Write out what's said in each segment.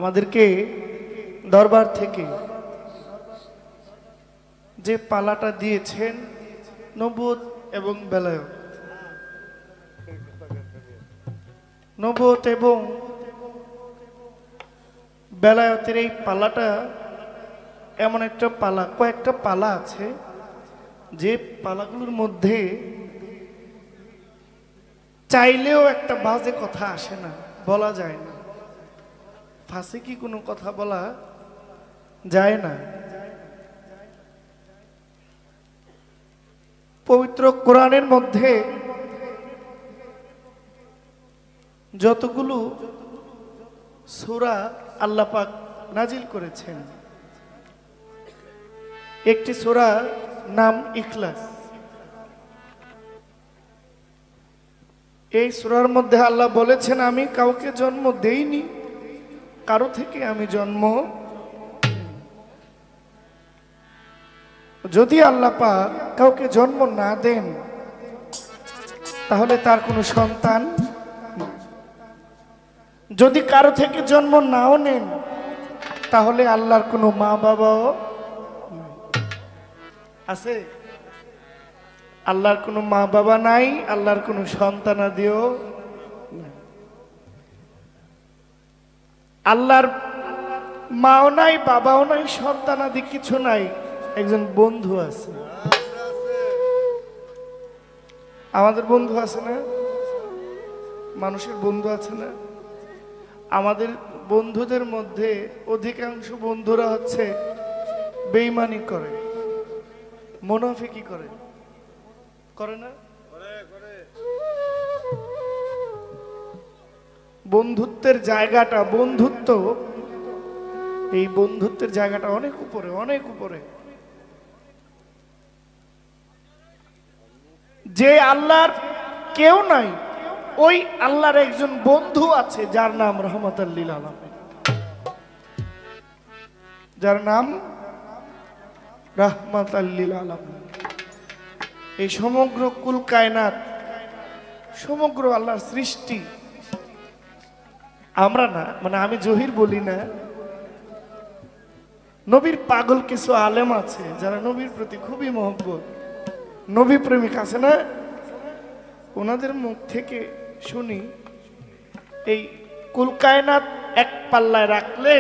আমাদেরকে দরবার থেকে যে পালাটা দিয়েছেন নবুয়ত এবং বেলায়েত, নবুয়ত এবং বেলায়েতের এই পালাটা এমন একটা পালা, কয়েকটা পালা আছে যে পালাগুলোর মধ্যে চাইলেও একটা বাজে কথা আসে না, বলা যায় না। ফাঁসে কি কোনো কথা বলা যায় না। পবিত্র কোরআনের মধ্যে যতগুলো সূরা আল্লাহ পাক নাজিল করেছেন, একটি সূরা নাম ইখলাস। এই সূরার মধ্যে আল্লাহ বলেছেন, আমি কাউকে জন্ম দেইনি, কারো থেকে আমি জন্ম। যদি আল্লাহ পাক কাউকে জন্ম না দেন তাহলে তার কোনো সন্তান, যদি কারো থেকে জন্ম নাও নেন তাহলে আল্লাহর কোনো মা বাবাও আছে? আল্লাহর কোনো মা বাবা নাই, আল্লাহর কোনো সন্তানাদিও নাই। আল্লাহর মাও নাই, বাবাও নাই, সন্তানাদি কিছু নাই, একজন বন্ধু আছে। আমাদের বন্ধু আছে না? মানুষের বন্ধু আছে না? আমাদের বন্ধুদের মধ্যে অধিকাংশ বন্ধুরা হচ্ছে বেঈমানি করে, মুনাফিকি করে, করে না? বন্ধুত্বের জায়গাটা, বন্ধুত্ব, এই বন্ধুত্বের জায়গাটা অনেক উপরে, অনেক উপরে। যে আল্লাহর কেউ নাই, ওই আল্লাহর একজন বন্ধু আছে যার নাম রহমতুল লিল আলামিন, যার নাম রাহমাতুল লিল আলামিন। এই সমগ্র কুল কায়নাত, সমগ্র আল্লাহর সৃষ্টি, আমরা না, মানে আমি জহির বলি না, নবীর পাগল কিছু আলেম আছে যারা নবীর প্রতি খুবই মহব্বত, নবী প্রেমিক আছে না, ওনাদের মুখ থেকে শুনি এই কুল কায়নাত এক পাল্লায় রাখলে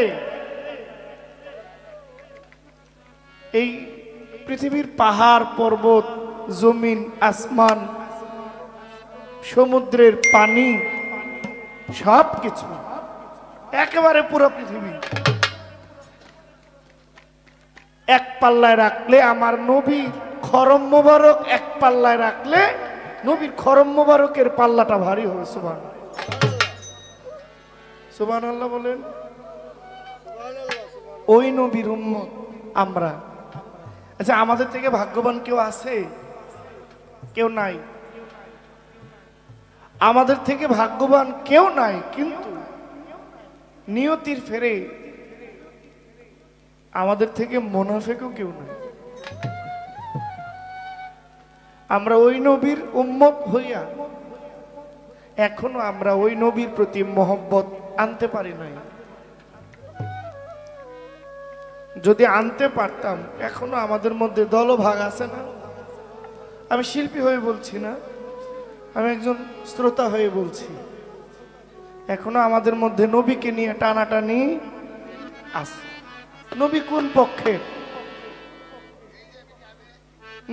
এই পৃথিবীর পাহাড় পর্বত, জমিন, আসমান, সমুদ্রের পানি, সব কিছু একেবারে পুরো পৃথিবী এক পাল্লায় রাখলে, আমার নবীর খরম মোবারক এক পাল্লায় রাখলে নবীর খরম মোবারকের পাল্লাটা ভারী হবে। সুবহানাল্লাহ, সুবহানাল্লাহ বলেন। ওই নবীর উম্মত আমরা। আচ্ছা, আমাদের থেকে ভাগ্যবান কেউ আছে? কেউ নাই। আমাদের থেকে ভাগ্যবান কেউ নাই, কিন্তু নিয়তির ফেরে আমাদের থেকে মুনাফিকও কেউ নাই। আমরা ওই নবীর উম্মত হইয়া এখনো আমরা ওই নবীর প্রতি মহব্বত আনতে পারি নাই। যদি আনতে পারতাম, এখনো আমাদের মধ্যে দলভাগ আছে না? আমি শিল্পী হয়ে বলছি না, আমি একজন শ্রোতা হয়ে বলছি, এখনো আমাদের মধ্যে নবীকে নিয়ে টানাটানি আছে। নবী কোন পক্ষে?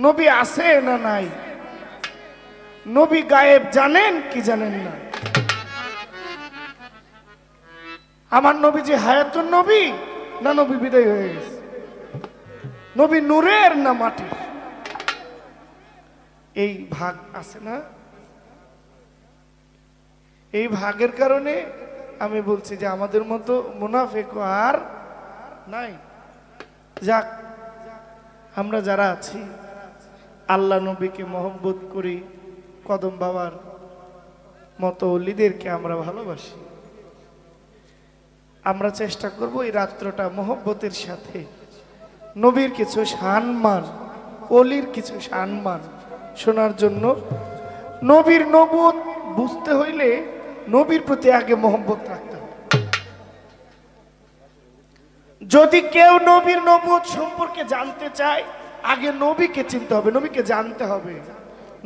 নবী আছে না নাই? নবী গায়েব জানেন কি জানেন না? আমার নবী যে হায়াতুন নবী, না নবী বিদায় হয়ে গেছে? নবী নূরের না মাটি? এই ভাগ আছে না? এই ভাগের কারণে আমি বলছি যে আমাদের মতো মুনাফিক আর নাই। যাক, আমরা যারা আছি আল্লাহ নবীকে মহব্বত করি, কদম বাবার মতো ওলিদেরকে আমরা ভালোবাসি, আমরা চেষ্টা করব এই রাত্রটা মহব্বতের সাথে নবীর কিছু সম্মান, ওলির কিছু সম্মান শোনার জন্য। নবীর নবুয়ত বুঝতে হইলে নবীর প্রতি আগে মহব্বত রাখতে হবে। যদি কেউ নবীর নবুয়ত সম্পর্কে জানতে চায়, আগে নবীকে চিনতে হবে, নবীকে জানতে হবে,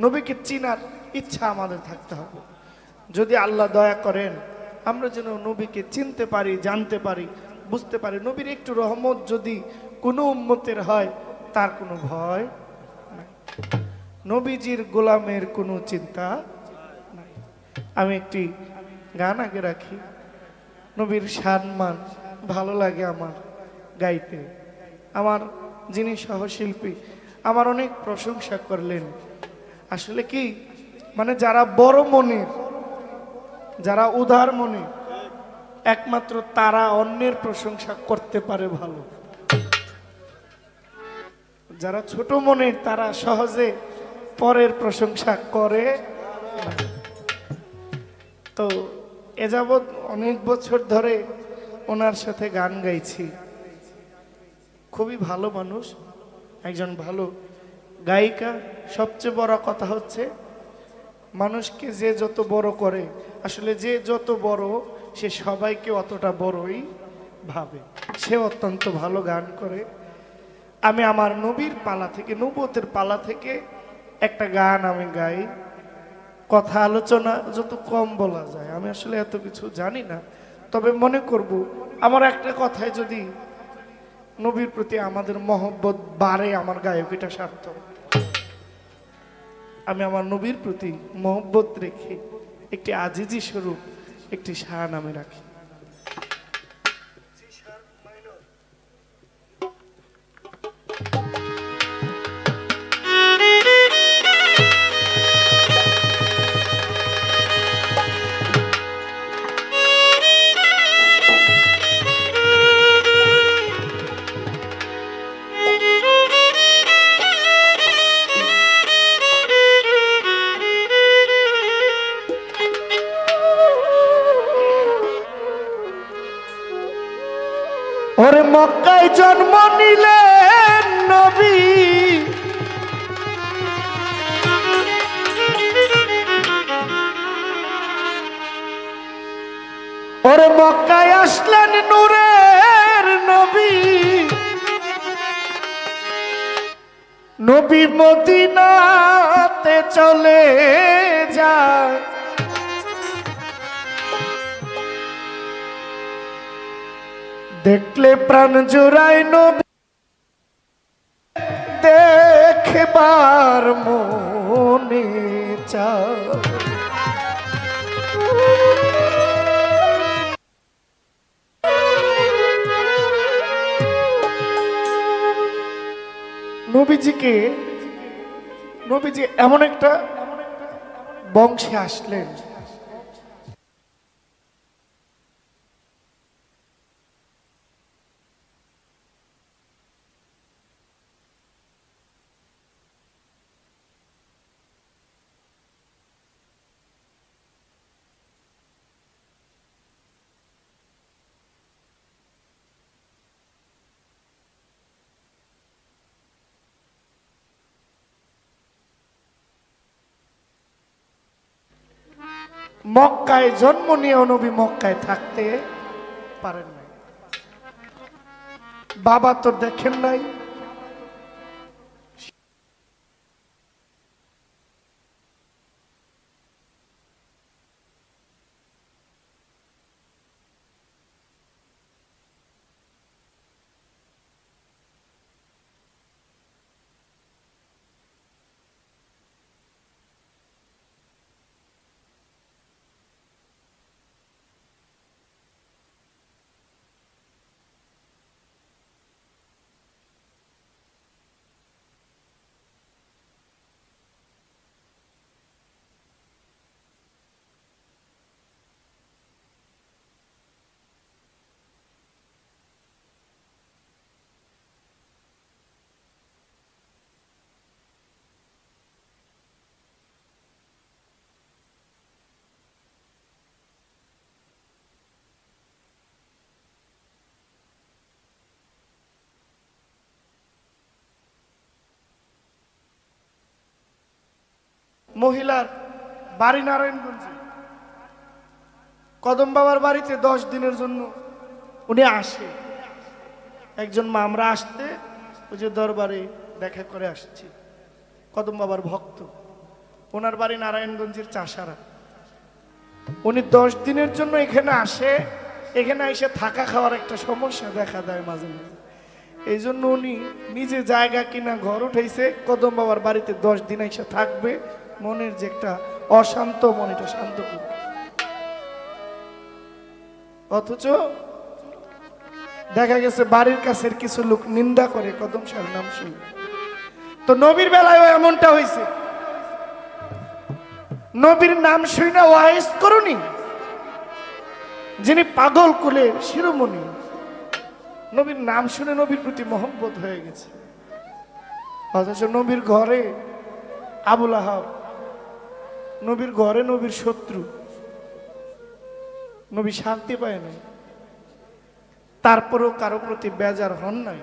নবীকে চিনার ইচ্ছা আমাদের থাকতে হবে। যদি আল্লাহ দয়া করেন আমরা যেন নবীকে চিনতে পারি, জানতে পারি, বুঝতে পারি, নবীর একটু রহমত যদি কোনো উম্মতের হয় তার কোনো ভয় নাই, নবীজির গোলামের কোনো চিন্তা নাই। আমি একটি গান আগে রাখি, নবীর সম্মান ভালো লাগে আমার গাইতে। আমার যিনি সহশিল্পী আমার অনেক প্রশংসা করলেন। আসলে কি মানে যারা বড় মনের, যারা উদার মনে, একমাত্র তারা অন্যের প্রশংসা করতে পারে ভালো। যারা ছোট মনের তারা সহজে পরের প্রশংসা করে না। তো এ যাবৎ অনেক বছর ধরে ওনার সাথে গান গাইছি। খুবই ভালো মানুষ, একজন ভালো গায়িকা। সবচেয়ে বড় কথা হচ্ছে মানুষকে যে যত বড় করে, আসলে যে যত বড় সে সবাইকে অতটা বড়ই ভাবে। সে অত্যন্ত ভালো গান করে। আমি আমার নবীর পালা থেকে, নবুয়তের পালা থেকে একটা গান আমি গাই। কথা আলোচনা যত কম বলা যায়, আমি আসলে এত কিছু জানি না, তবে মনে করব আমার একটা কথায় যদি নবীর প্রতি আমাদের মহব্বত বাড়ে, আমার গায়ক এটা সার্থক। আমি আমার নবীর প্রতি মহব্বত রেখে একটি আজিজি স্বরূপ একটি শান আমি রাখি। ওরে মক্কায় জন্ম নিলেন নবী, ওরে মক্কায় আসলেন নূরের নবী, নবী মদিনাতে চলে যায়। দেখলে প্রাণ জোড়ায় নবী, দেখবার মনে চায়। নবীজি এমন একটা বংশে আসলেন, মক্কায় জন্ম নিয়েও নবী মক্কায় থাকতে পারেন নাই। বাবা তো দেখেন নাই, মহিলার বাড়ি নারায়ণগঞ্জে। কদম বাবার বাড়িতে 10 দিনের জন্য উনি আসে। একজন মা আমরা আসতে ওই যে দরবারে দেখা করে আসছি, কদম বাবার ভক্ত, ওনার বাড়ি নারায়ণগঞ্জের চাষারা। উনি 10 দিনের জন্য এখানে আসে, এখানে এসে থাকা খাওয়ার একটা সমস্যা দেখা দেয় মাঝে মাঝে। এই জন্য উনি নিজে জায়গা কিনা ঘর উঠাইছে, কদম বাবার বাড়িতে 10 দিন এসে থাকবে, মনের যে একটা অশান্ত মন এটা শান্ত করবে। অথচ দেখা গেছে বাড়ির কাছের কিছু লোক নিন্দা করে কদম শাহের নাম শুনে। তো নবীর বেলায় এমনটা হয়েছে, নবীর নাম শুনে ওয়াইজ করুনি, যিনি পাগল কুলের শিরোমণি, নবীর নাম শুনে নবীর প্রতি মহব্বত হয়ে গেছে। অথচ নবীর ঘরে আবুল আহাব, নবীর ঘরে নবীর শত্রু, নবী শান্তি পায় নাই, তারপরেও কারো প্রতি বেজার হন নাই।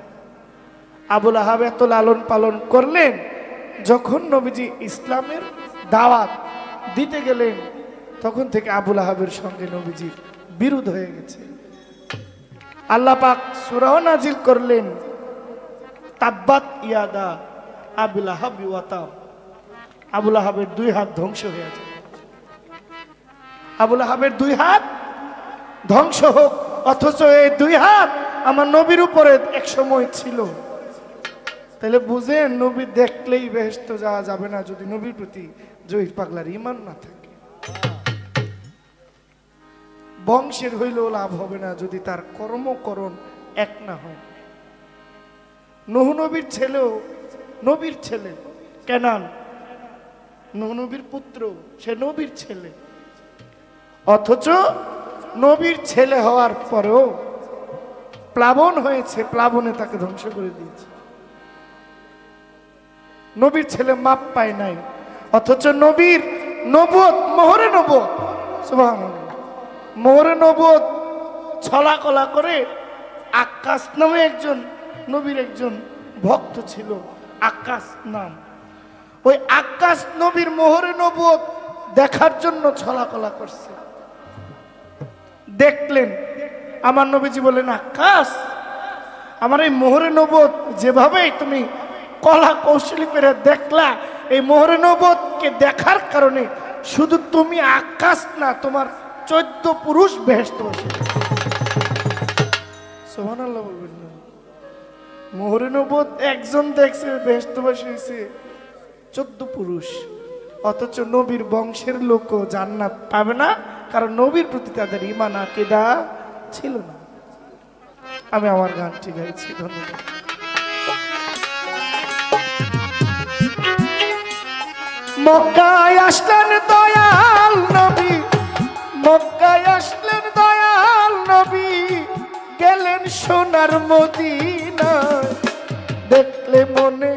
আবুল আহাব এত লালন পালন করলেন, যখন নবীজি ইসলামের দাওয়াত দিতে গেলেন তখন থেকে আবুল আহাবের সঙ্গে নবীজির বিরোধ হয়ে গেছে। আল্লাহ পাক সূরা নাজিল করলেন, তাব্বাত ইয়াদা আবুল আহাব ওয়া তাব। আবুল আহাবের 2 হাত ধ্বংস হয়ে যায়, আবুল আহাবের 2 হাত ধ্বংস হোক। অথচ এই 2 হাত আমার নবীর উপরে এক সময় ছিল। তাহলে বুঝেন, নবী দেখলেই বেহেশতে যাওয়া যাবে না যদি নবীর প্রতি জহির পাগলার ঈমান না থাকে। বংশের হইলেও লাভ হবে না যদি তার কর্মকরণ এক না হয়। নূহ নবীর ছেলেও নবীর ছেলে, কেনান নূহ নবীর পুত্র, সে নবীর ছেলে। অথচ নবীর ছেলে হওয়ার পরেও প্লাবন হয়েছে, প্লাবনে তাকে ধ্বংস করে দিয়েছে। নবীর ছেলে মাপ পায় নাই, অথচ নবীর নবুয়ত, মোহরে নবুয়ত, সুবহানাল্লাহ, মোহরে নবুয়ত ছলা কলা করে আক্কাস নামে একজন নবীর একজন ভক্ত ছিল, আক্কাস নাম। ওই আক্কাস নবীর মোহরে নবুয়ত দেখার জন্য ছলা কলা করছে। দেখলেন, আমার নবীজি বলেন, আক্কাস, আমার এই মোহরে নবুয়ত যেভাবে তুমি কলা কৌশলী করে দেখলা, এই মোহরে নবুয়তকে দেখার কারণে শুধু তুমি আক্কাস না, তোমার 14 পুরুষ বেহেশতে বসে। সুবহানাল্লাহ বলবেন না? মোহরে নবুয়ত একজন দেখছে, বেহেশতে বসেছে 14 পুরুষ। অথচ নবীর বংশের লোকও জান্নাত পাবে না, কারণ নবীর প্রতি তাদের ঈমান আকীদা ছিল না। আমি আমার গানটি গাইছি, ধন্যবাদ। মক্কায় আসলেন দয়াল নবী, মক্কায় আসলেন দয়াল নবী, গেলেন সোনার মদিনায়। দেখলে মনে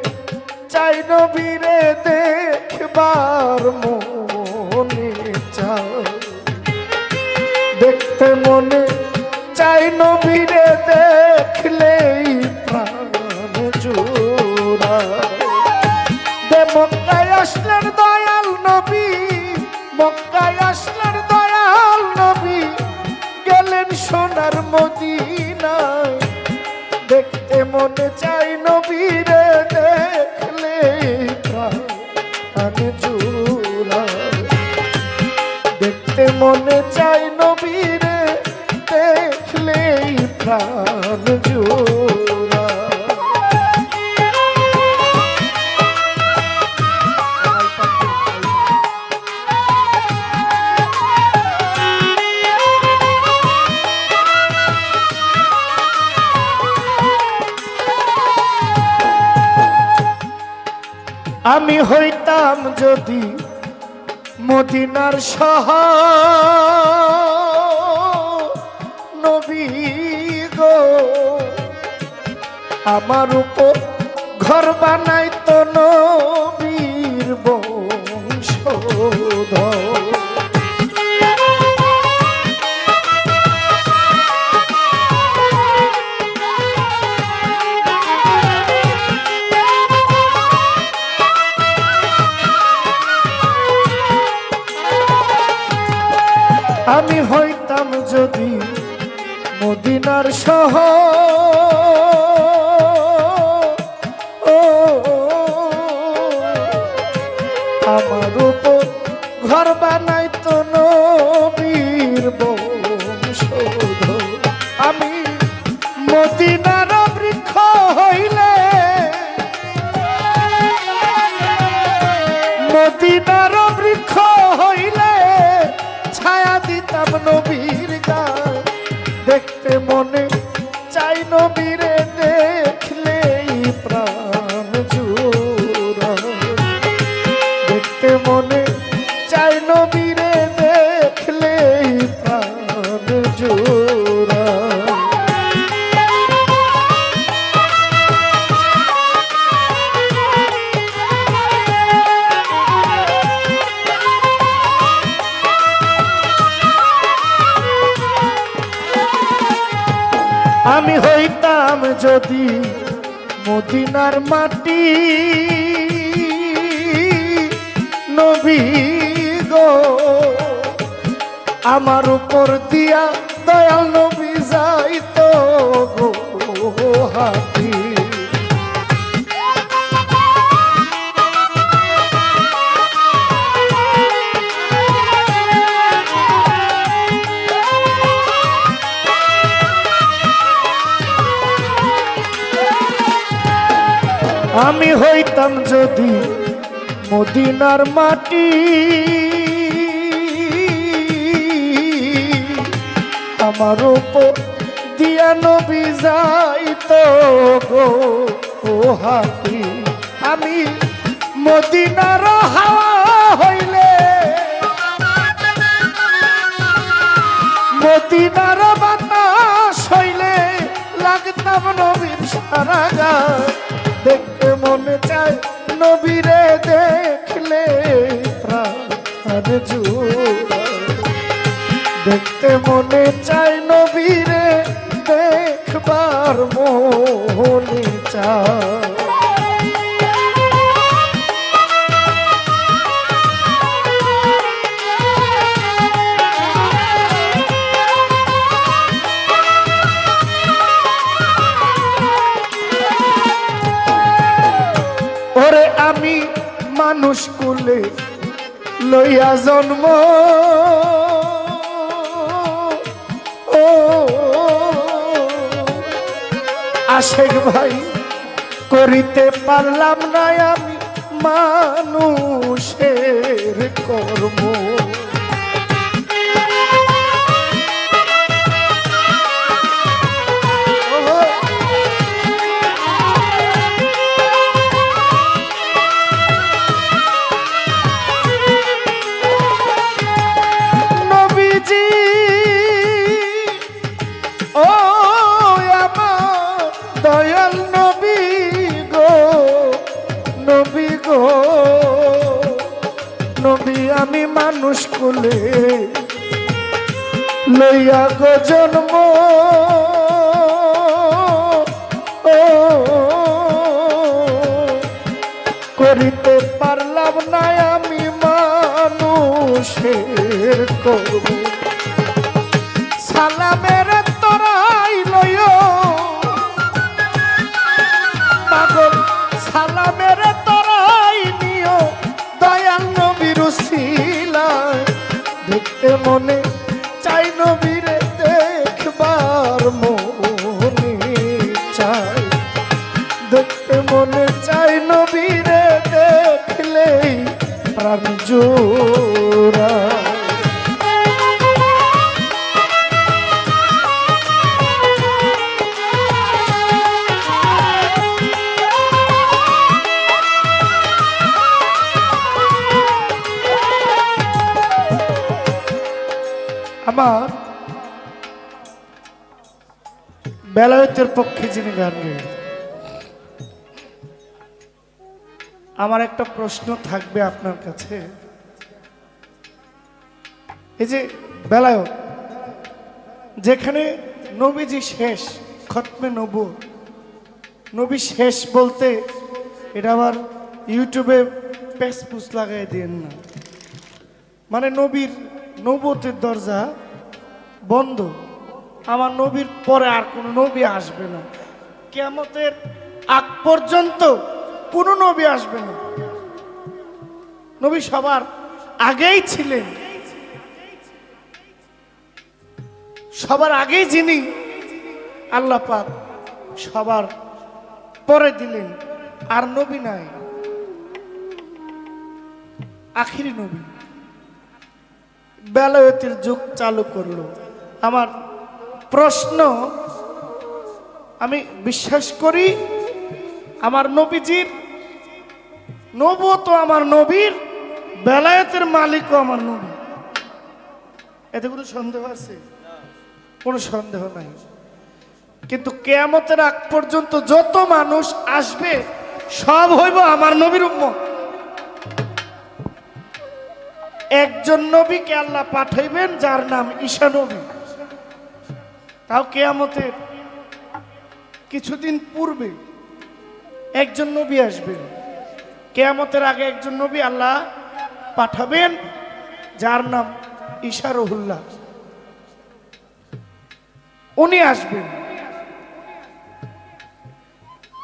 চাই নবীরে দেখবার মনে চায়, দেখতে মনে চাই নবীরে দেখলেই প্রাণ জোড়ায়। মক্কায় আসলেন দয়াল নবী, মক্কায় আসলেন দয়াল নবী, গেলেন সোনার মদিনায়। দেখতে মনে চাই নবীরে দেখলে প্রাণ জোড়ায়, দেখতে মনে চাই নবীরে দেখলেই প্রাণ জোড়ায়। আমি হইতাম যদি মদিনার শহর নবী গো, আমার উপর ঘর বানাইতো নবীর বংশধর। আমি হইতাম যদি মদিনার শহর হইতাম যদি মদিনার মাটি নবী গো আমার উপর দিয়া দয়াল নবী যাইতো গো হাতি আমি হইতাম যদি মদিনার মাটি আমার উপর দিয়া নবী যাইতো গো হাতি আমি মদিনার হাওয়া হইলে মদিনার বাতাস হইলে লাগতাম নবীর সারা গায় দেখতে মনে চায় নবীরে দেখলে প্রাণ জুড়ায় দেখতে মনে চায় নবীরে দেখবার মনে চায় ওরে আমি মানুষ কুলে লইয়া জন্ম ও আশেক ভাই করিতে পারলাম না আমি মানুষের কর্ম আমি মানুষ কুলে লইয়া গো জন্ম করিতে পারলাম না আমি মানুষের করব সালামের তরাই লইও পাগল সালামের তরাই নিও দয়াল নবীর উসিলায় দেখতে মনে চাই নবীরে দেখবার মনে চাই দেখতে মনে চাই নবীরে দেখলেই প্রাণ জোড়ায় আমার বেলায়েতের পক্ষে যিনি গান গেয়ে আমার একটা প্রশ্ন থাকবে আপনার কাছে এই যে বেলায়েত যেখানে নবীজি শেষ খতমে নবুয়ত নবী শেষ বলতে এটা আবার ইউটিউবে পেসপুস লাগাই দেন না মানে নবীর নবুয়তের দরজা বন্ধ আমার নবীর পরে আর কোনো নবী আসবে না কিয়ামতের আগ পর্যন্ত কোনো নবী আসবে না নবী সবার আগেই ছিলেন সবার আগেই যিনি আল্লাহ পাক সবার পরে দিলেন আর নবী নাই আখিরি নবী বেলায়েতের যুগ চালু করলো আমার প্রশ্ন আমি বিশ্বাস করি আমার নবীজির নবুয়ত আমার নবীর বেলায়েতের মালিকও আমার নবী এতে কোনো সন্দেহ আছে কোনো সন্দেহ নাই কিন্তু কিয়ামতের আগ পর্যন্ত যত মানুষ আসবে সব হইব আমার নবীর উম্মত একজন নবীকে আল্লাহ পাঠাইবেন যার নাম ঈসা নবী তাও কিয়ামতের কিছুদিন পূর্বে একজন নবী আসবেন, কিয়ামতের আগে একজন নবী আল্লাহ পাঠাবেন, যার নাম ঈসা রুহুল্লাহ। উনি আসবেন,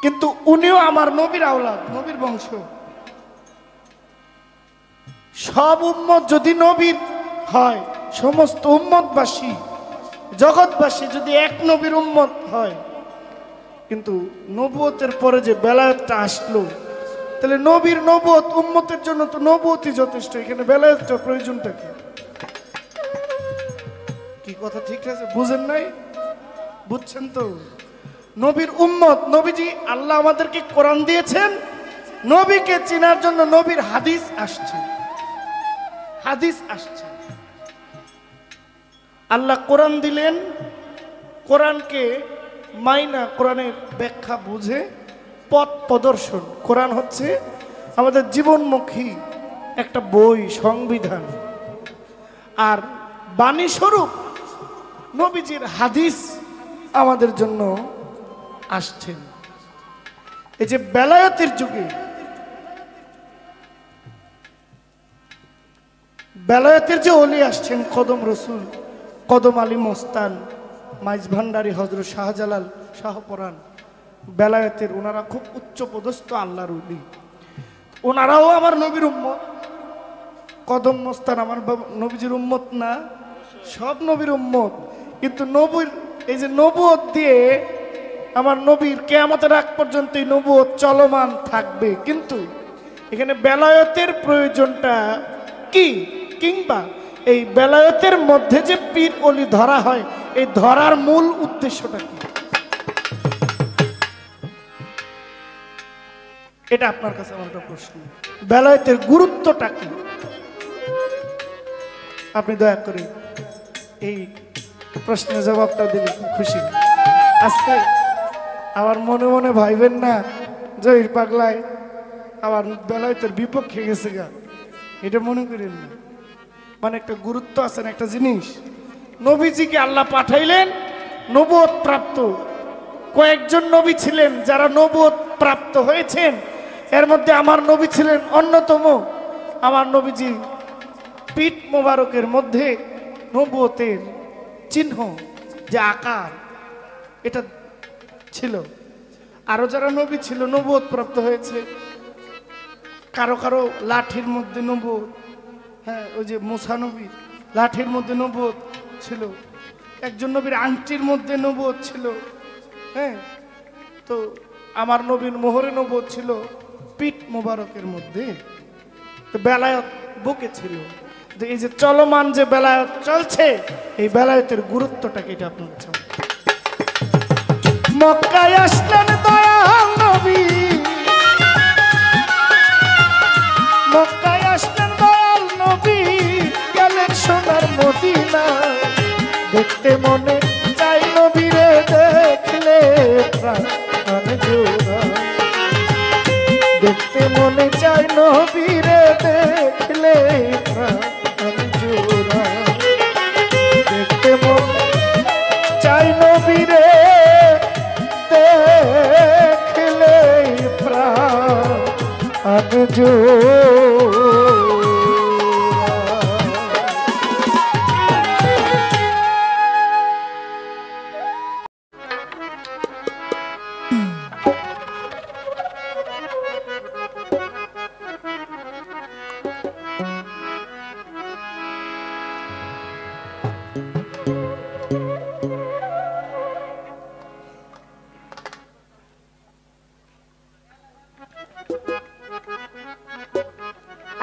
কিন্তু উনিও আমার নবীর আওলাদ, নবীর বংশ। সব উম্মত যদি নবীর হয়, সমস্ত উম্মতবাসী জগৎবাসী যদি এক নবীর উম্মত হয়, কিন্তু নবুয়তের পরে যে বেলায়েতটা আসলো, তাহলে নবীর নবুয়ত উম্মতের জন্য তো নবুয়তই যথেষ্ট, এখানে বেলায়েতটার প্রয়োজনটা কি? কি কথা ঠিক আছে? বুঝেন নাই? বুঝছেন তো? নবীর উম্মত, নবীজি আল্লাহ আমাদেরকে কোরআন দিয়েছেন, নবীকে চেনার জন্য নবীর হাদিস আসছে, হাদিস আসছে। আল্লাহ কোরআন দিলেন, কোরআনকে মাইনা, কোরআনের ব্যাখ্যা বুঝে পথ প্রদর্শন। কোরআন হচ্ছে আমাদের জীবনমুখী একটা বই, সংবিধান। আর বাণী স্বরূপ নবীজির হাদিস আমাদের জন্য আসছেন। এই যে বেলায়েতের যুগে, বেলায়েতের যে ওলি আসছেন, কদম রসুল, কদম আলী মস্তান, মাইজ ভান্ডারী, হযরত শাহজালাল, শাহপরাণ, বেলায়েতের ওনারা খুব উচ্চ পদস্থ আল্লাহর ওলি। ওনারাও আমার নবীর উম্মত। কদম মস্তান আমার নবীজির উম্মত না? সব নবীর উম্মত। কিন্তু নবীর এই যে নবুয়ত দিয়ে আমার নবীর কিয়ামতের আগ পর্যন্ত এই নবুয়ত চলমান থাকবে, কিন্তু এখানে বেলায়েতের প্রয়োজনটা কি, কিংবা এই বেলায়েতের মধ্যে যে পীর ওলি ধরা হয়, এই ধরার মূল উদ্দেশ্যটা কি, এটা আপনার কাছে আমার একটা প্রশ্ন। বেলায়েতের গুরুত্বটা কি? আপনি দয়া করে এই প্রশ্নের জবাবটা দিলে খুশি। আজকে আমার মনে মনে ভাইবেন না জহির পাগলায় আবার বেলায়েতের বিপক্ষে গেছে গা, এটা মনে করেন না। মানে একটা গুরুত্ব আছে না একটা জিনিস। নবীজিকে আল্লাহ পাঠাইলেন, নবুয়ত প্রাপ্ত কয়েকজন নবী ছিলেন যারা নবুয়ত প্রাপ্ত হয়েছেন, এর মধ্যে আমার নবী ছিলেন অন্যতম। আমার নবীজি পিঠ মোবারকের মধ্যে নবুয়তের চিহ্ন, যে আকার, এটা ছিল। আরো যারা নবী ছিল নবুয়ত প্রাপ্ত হয়েছে, কারো কারো লাঠির মধ্যে নবুয়ত, হ্যাঁ, ওই যে মুসা নবী লাঠির মধ্যে নবুয়ত ছিল, একজন নবীর আংটির মধ্যে নবুয়ত ছিল, হ্যাঁ। তো আমার নবীর মোহরে নবুয়ত ছিল পিঠ মোবারকের মধ্যে, তো বেলায়েত বুকে ছিল। তো এই যে চলমান যে বেলায়েত চলছে, এই বেলায়েতের গুরুত্বটা কি, এটা আপনার কাছে। মক্কায় আসলেন দয়াল নবী, মক্কায় আসলেন দয়াল নবী, গেলেন সোনার মদিনা। দেখতে মনে চাই নবীরে, দেখলে প্রাণ জোড়া। দেখতে মনে চাই নবীরে, দেখলে প্রাণ জোড়া। দেখতে মনে চাই নবীরে, দেখলে প্রাণ জোড়া।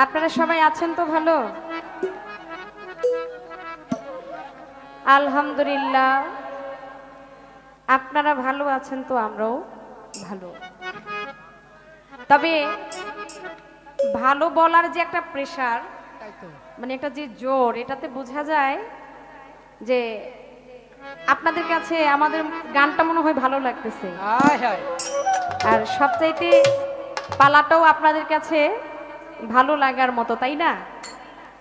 আপনারা সবাই আছেন তো ভালো? আলহামদুলিল্লাহ, আপনারা ভালো আছেন তো আমরাও ভালো। তবে ভালো বলার যে একটা প্রেসার, মানে একটা যে জোর, এটাতে বোঝা যায় যে আপনাদের কাছে আমাদের গানটা মনে হয় ভালো লাগতেছে, আর সবচাইতে পালাটাও আপনাদের কাছে ভালো লাগার মতো, তাই না?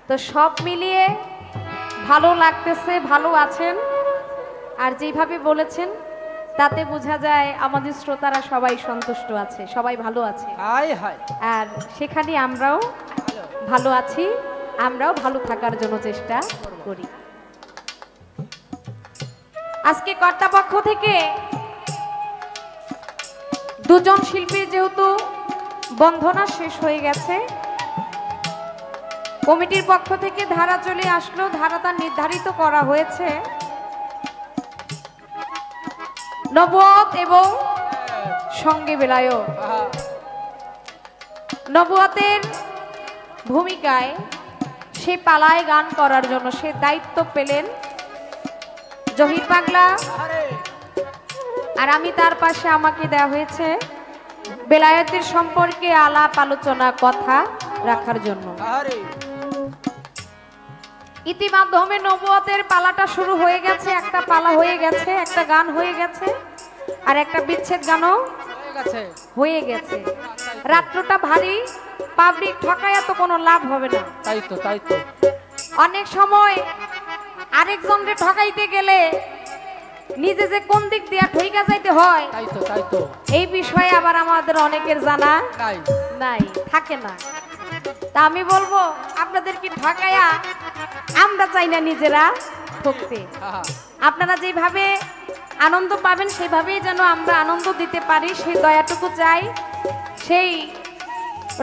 তো সব মিলিয়ে ভালো লাগতেছে, ভালো আছেন। আর যেভাবে বলেছেন তাতে বোঝা যায় আমাদের শ্রোতারা সবাই সন্তুষ্ট আছে, সবাই ভালো আছে। হাই হাই আর সেখানে আমরাও ভালো আছি, আমরাও ভালো থাকার জন্য চেষ্টা করি। আজকে কর্তাপক্ষ থেকে দুজন শিল্পীর যেহেতু বন্ধনা শেষ হয়ে গেছে, কমিটির পক্ষ থেকে ধারা চলে আসলো, ধারাটা নির্ধারিত করা হয়েছে নবুয়ত এবং সঙ্গে বেলায়ত। নবুয়তের ভূমিকায় সে পালায় গান করার জন্য সে দায়িত্ব পেলেন জহির পাগলা, আর আমি তার পাশে আমাকে দেওয়া হয়েছে বেলায়েতের সম্পর্কে আলাপ আলোচনা কথা রাখার জন্য। ইতিমাধ্যমে নবুয়তের পালাটা শুরু হয়ে গেছে, একটা পালা হয়ে গেছে, একটা গান হয়ে গেছে, আর একটা বিচ্ছেদ গানও হয়ে গেছে। রাত্রটা ভারী, পাবলিক ঠকায়া তো কোনো লাভ হবে না। তাই তো অনেক সময় আরেকজনকে ঠকাইতে গেলে নিজে যে কোন দিক দিয়া ঠইকা যাইতে হয় তাই তো এই বিষয়ে আবার আমাদের অনেকের জানা নাই, থাকে না। তা আমি বলবো আপনাদের কি ঠকায়া আমরা চাই না নিজেরা ঠকতে। আপনারা যেভাবে আনন্দ পাবেন সেভাবেই যেন আমরা আনন্দ দিতে পারি, সেই দয়াটুকু চাই। সেই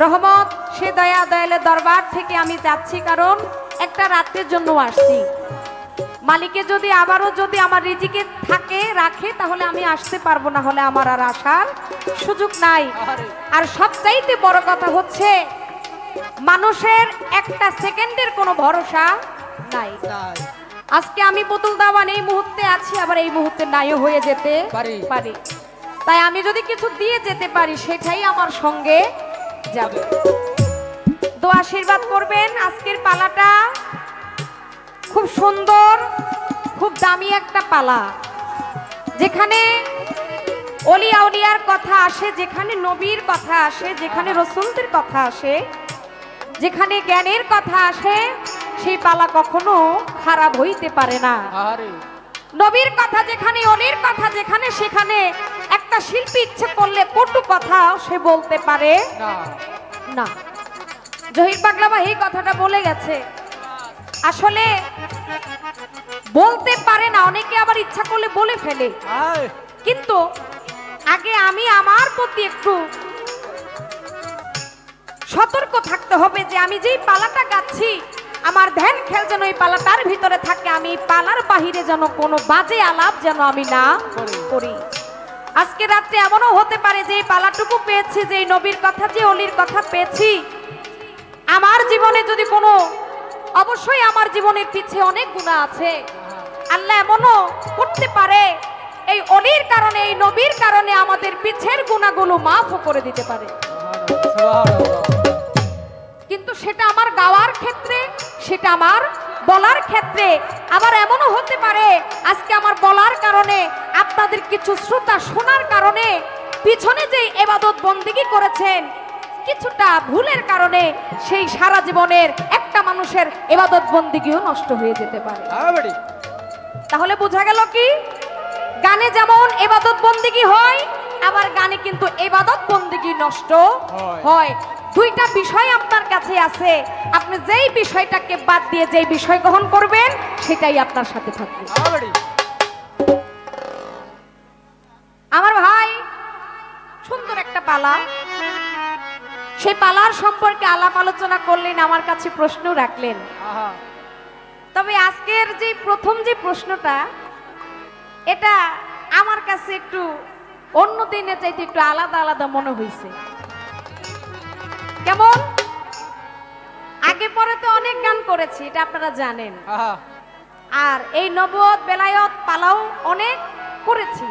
রহমত, সে দয়া দয়ালের দরবার থেকে আমি যাচ্ছি, কারণ একটা রাত্রের জন্য আসছি। মালিকে যদি আবারও যদি আমার রিজিকে থাকে রাখে তাহলে আমি আসতে পারবো, না হলে আমার আর আসার সুযোগ নাই। আর সবচাইতে বড় কথা হচ্ছে মানুষের একটা সেকেন্ডের কোনো ভরসা নাই। আজকে আমি পুতুল দাওয়ান এই মুহূর্তে আছি, আবার এই মুহূর্তে নাইও হয়ে যেতে পারি। তাই আমি যদি কিছু দিয়ে যেতে পারি সেটাই আমার সঙ্গে যাবে। তো আশীর্বাদ করবেন। আজকের পালাটা খুব সুন্দর, খুব দামি একটা পালা, যেখানে অলি আউলিয়ার কথা আসে, যেখানে নবীর কথা আসে, যেখানে রসুলদের কথা আসে, যেখানে জ্ঞানের কথা আসে, সেই পালা কখনো খারাপ হইতে পারে না। নবীর কথা যেখানে, অলির কথা যেখানে, সেখানে একটা শিল্পী ইচ্ছে করলে কটু কথা সে বলতে পারে না। জহির পাগলা ভাই এই কথাটা বলে গেছে, আসলে বলতে পারে না, অনেকে আবার ইচ্ছা করলে বলে ফেলে। কিন্তু আগে আমি আমার প্রতি একটু সতর্ক থাকতে হবে যে আমি যেই পালাটা গাচ্ছি আমার ধ্যান খেল যেন এই পালাটার ভিতরে থাকে, আমি পালার বাহিরে যেন কোনো বাজে আলাপ যেন আমি না করি। আজকে রাত্রে এমনও হতে পারে যে এই পালাটুকু পেয়েছি, যে নবীর কথা, যে অলির কথা পেয়েছি, আমার জীবনে যদি কোনো, অবশ্যই আমার জীবনের পিছে অনেক গুনাহ আছে, আল্লাহ এমনও করতে পারে এই অলির কারণে, এই নবীর কারণে আমাদের পিছের গুনাহগুলো মাফও করে দিতে পারে। কিন্তু সেটা আমার গাওয়ার ক্ষেত্রে, সেটা আমার বলার ক্ষেত্রে। আবার এমনও হতে পারে আজকে আমার বলার কারণে, আপনাদের কিছু শ্রোতা শোনার কারণে, পিছনে যে ইবাদত বন্দেগী করেছেন কিছুটা ভুলের কারণে সেই সারা জীবনের একটা মানুষের ইবাদত বন্দেগীও নষ্ট হয়ে যেতে পারে। তাহলে বোঝা গেল কি, গানে যেমন ইবাদত বন্দেগী হয়, আবার গানে কিন্তু ইবাদত বন্দেগী নষ্ট হয়। দুইটা বিষয় আপনার কাছে আছে, আপনি যেই বিষয়টাকে বাদ দিয়ে যেই বিষয় গ্রহণ করবেন সেটাই আপনার সাথে থাকবে। আমার ভাই সুন্দর একটা পালা, সেই পালার সম্পর্কে আলাপ আলোচনা করলেন, আমার কাছে প্রশ্ন রাখলেন। তবে আজকের যে প্রথম যে প্রশ্নটা, এটা আমার কাছে একটু অন্য দিনের চাইতে একটু আলাদা আলাদা মনে হয়েছে। কেমন? আগে পরে তো অনেক গান করেছি, এটা আপনারা জানেন, আর এই নবুয়ত বেলায়েত পালাও অনেক করেছি।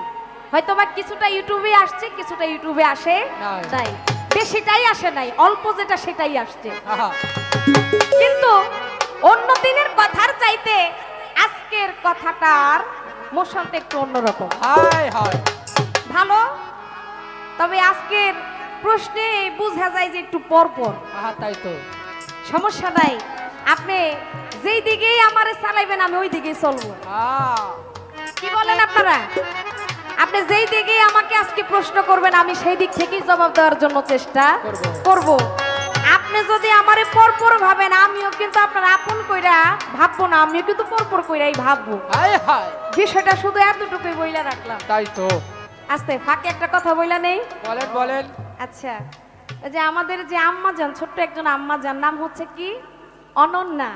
হয়তো বা কিছুটা ইউটিউবে আসছে, কিছুটা ইউটিউবে আসে নাই, বেশিটাই আসে নাই, অল্প যেটা সেটাই আসছে। কিন্তু অন্য দিনের কথার চাইতে আজকের কথাটার মোশনটা একটু অন্যরকম, ভালো। তবে আজকের প্রশ্নে বোঝা যায় যে একটু পরপর, তাই তো সমস্যা নাই, আপনি যেই দিকেই আমারে চালাইবেন আমি ওই দিকেই চলবো। কি বলেন আপনারা? আপনি যেই দিকে আমাকে আজকে প্রশ্ন করবেন আমি সেই দিক থেকেই জবাব দেওয়ার জন্য চেষ্টা করব। আপনি যদি আমারে পরপর ভাবেন আমিও কিন্তু আপনার আপন কইরা ভাববো না, আমিও কিন্তু পরপর কইরাই ভাববো। হায় হায় বিষয়টা শুধু এতটুকুই বইলা রাখলাম। তাই তো। আস্তে ফাঁকে একটা কথা বইলা নেই। বলেন বলেন। আচ্ছা, এই যে আমাদের যে আম্মা যান, ছোট্ট একজন আম্মা যান, নাম হচ্ছে কি অনন্যা,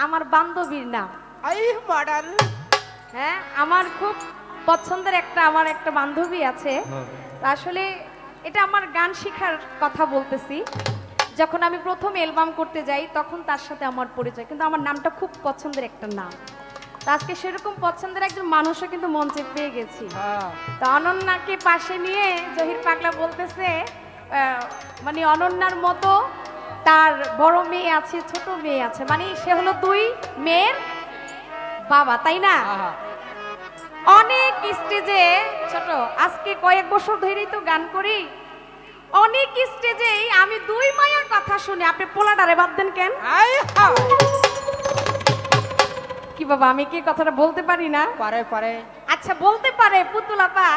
আমার বান্ধবীর নাম। I modal. হ্যাঁ, আমার খুব পছন্দের আমার একটা বান্ধবী আছে। আসলে এটা আমার গান শেখার কথা বলতেছি। যখন আমি প্রথম অ্যালবাম করতে যাই তখন তার সাথে আমার পরিচয়, কিন্তু আমার নামটা খুব পছন্দের একটা নাম। তো আজকে সেরকম পছন্দের একজন মানুষও কিন্তু মঞ্চে পেয়ে গেছি। তো অনন্যাকে পাশে নিয়ে জহির পাগলা বলতেছে মানে অনন্যার মতো তার বড় মেয়ে আছে, ছোট মেয়ে আছে, মানে সে হলো 2 মেয়ের বাবা, তাই না? অনেক স্টেজে ছোট, আজকে কয়েক বছর ধরেই তো গান করি, অনেক স্টেজেই আমি 2 মায়ের কথা শুনি। আপনি পোলাটারে বাদ দেন কেন? কি বাবা, আমি কি কথাটা বলতে পারি না? পারে পারে। আচ্ছা বলতে পারে। পুতুলাপা,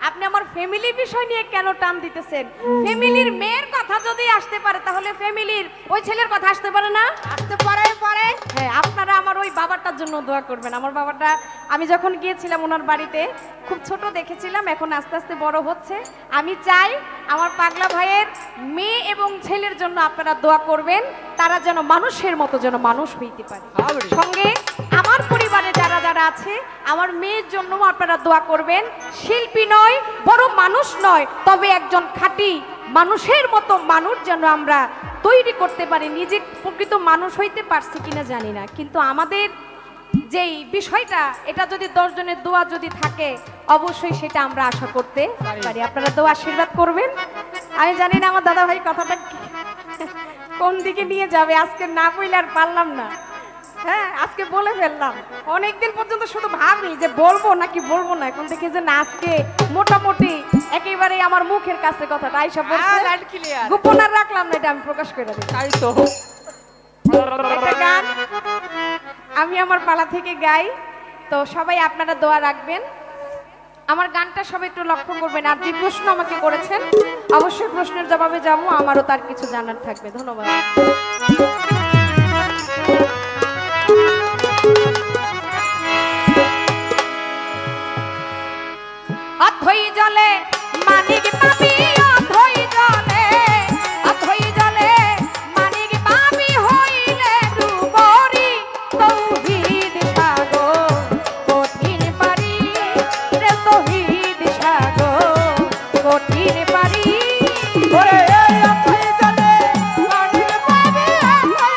আপনি আমার ফ্যামিলি বিষয় নিয়ে কেন টান দিতেছেন? ফ্যামিলির মেয়ের কথা যদি আসতে পারে তাহলে ফ্যামিলির ওই ছেলের কথা আসতে পারে না? আসতে পারে পারে। হ্যাঁ, আপনারা আমার ওই বাবাটার জন্য দোয়া করবেন। আমার বাবাটা আমি যখন গিয়েছিলাম ওনার বাড়িতে খুব ছোট দেখেছিলাম, এখন আস্তে আস্তে বড় হচ্ছে। আমি চাই আমার পাগলা ভাইয়ের মেয়ে এবং ছেলের জন্য আপনারা দোয়া করবেন, তারা যেন মানুষের মতো যেন মানুষ হইতে পারে। সঙ্গে আমার পরিবারে যারা যারা আছে আমার মেয়ের জন্য আপনারা দোয়া করবেন। শিল্পী নয়, বড় মানুষ নয়, তবে একজন খাঁটি মানুষের মতো মানুষ যেন আমরা তৈরি করতে পারি। নিজে প্রকৃত মানুষ হইতে পারছি কিনা জানি না, কিন্তু আমাদের যেই বিষয়টা এটা যদি 10 জনের দোয়া যদি থাকে অবশ্যই সেটা আমরা আশা করতে পারি। আপনারা দোয়া আশীর্বাদ করবেন। আমি জানি না আমার দাদা ভাই কথাটা কোন দিকে নিয়ে যাবে, আজকে না বইলে আর পারলাম না। হ্যাঁ, আজকে বলে ফেললাম। অনেকদিন পর্যন্ত শুধু ভাবি যে বলবো নাকি বলবো না, এখন দেখি যে না, আজকে মোটামুটি একেবারে আমার মুখের কাছে কথাটা আইসা বলছে, গোপন আর রাখলাম না, এটা আমি প্রকাশ করে দিই। তাই তো। একটা গান আমি আমার পালা থেকে গাই, তো সবাই আপনারা দোয়া রাখবেন। আমার গানটা সবাই একটু লক্ষ্য করবেন। আর যে প্রশ্ন আমাকে করেছেন অবশ্যই প্রশ্নের জবাবে যাবো, আমারও তার কিছু জানার থাকবে। ধন্যবাদ। অথই জলে মানিক পাবি, অথই জলে, অথই জলে মানিক পাবি হইলে ডুবরি তৌহিদ সাগর কঠিন পারি রে, তৌহিদ সাগর কঠিন পারি। ওরে এই অথই জলে মানিক পাবি, অথই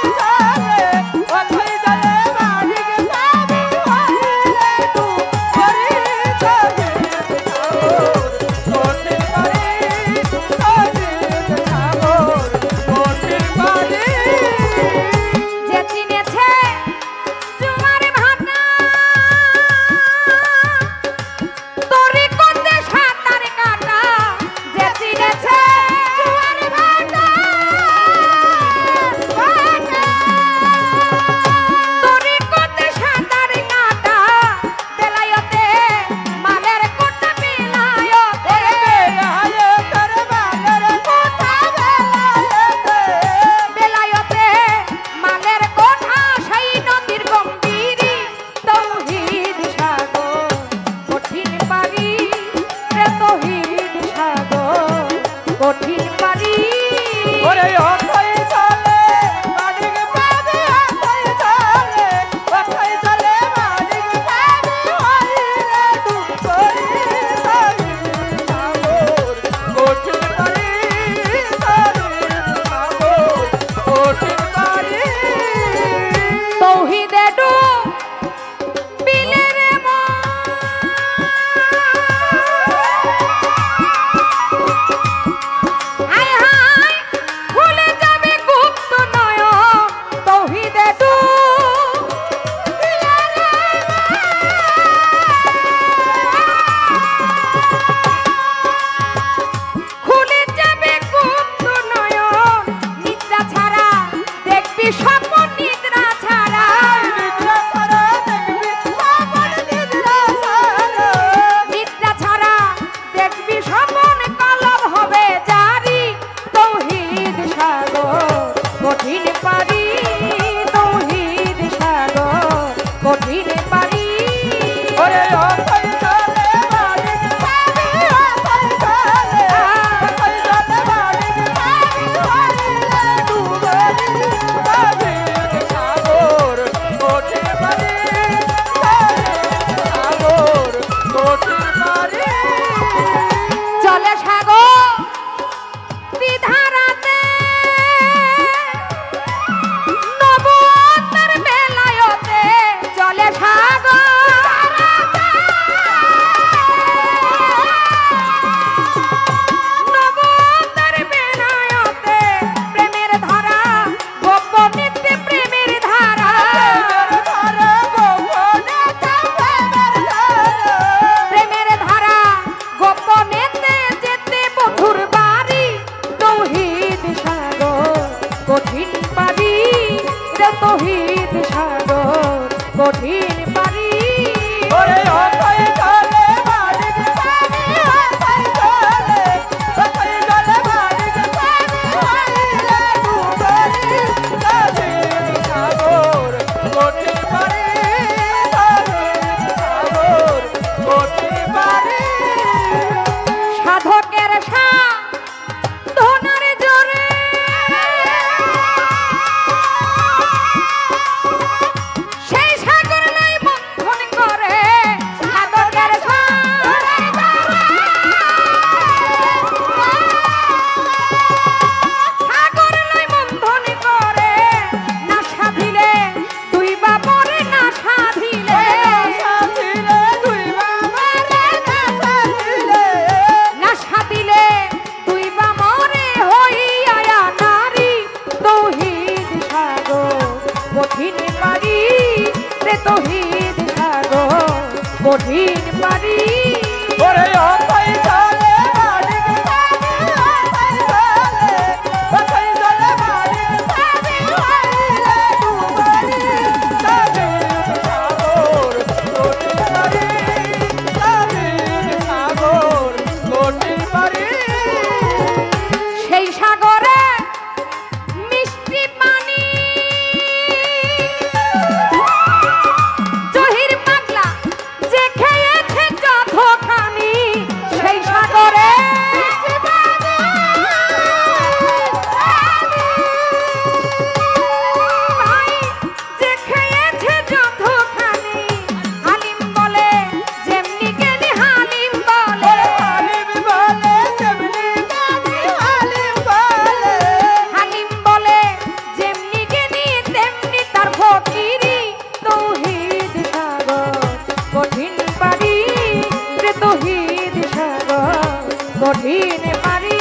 কঠিন পারি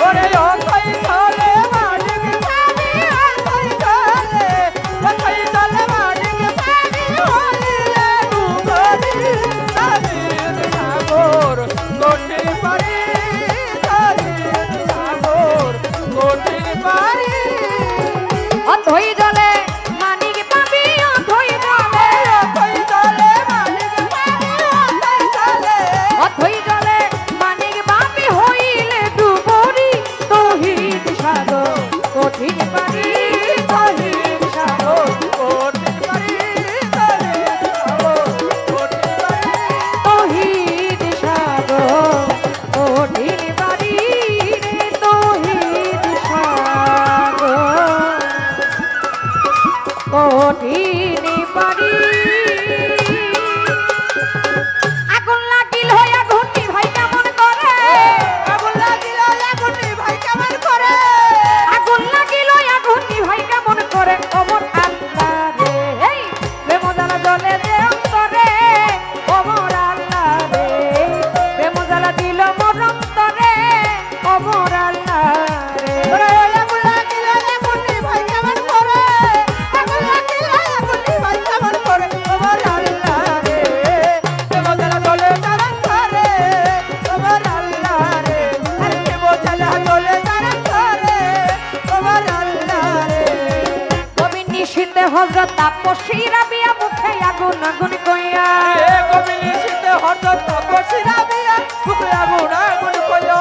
ওরে অথই চলে মালিক পানি অথই চলে মালিক পানি হলিলে ডুবরি সাবির সাগর কঠিন পারি সাবির সাগর কঠিন পারি অথই জলে মানিক পাবি অথই জলে অথই চলে মালিক পানি অথই চলে অথই জলে মানিক পাবি হইলে ডুবরি তহিদ সাগর কঠিন পারি তহিদ সাগর কঠিন পারি সাবির সাগর কঠিন পারি তহিদ সাগর কঠিন পারি রে তহিদ সাগর কঠিন পারি আগুন লাগিল হইয়া ঘুরতি ভাই কেমন করে আগুন লাগিল আগুনি ভাই কেমন করে আগুন লাগিল আগুন ভাই কেমন করে অমর আল্লাহ রে এই প্রেম জ্বালা জ্বলে যে অন্তরে অমর আল্লাহ রে প্রেম জ্বালা দিল মোর অন্তরে অমর আল্লাহ রে ওরে আগুন লাগিল আগুনি ভাই কেমন করে আগুন লাগিল আগুনি ভাই কেমন করে ওমর আল্লাহ রে দেবতারা চলে তারা করে ওমর আল্লাহ রে আরে দেবতারা চলে তারা করে ওমর আল্লাহ রে কবি নিশীতে হযরত তাপসী রাবিয়া মুখে আগুন আগুন কইয়া এ কবিলি শীতে হঠাৎ তপসিরা বিয়া মুখে আগুন আগুন কইলো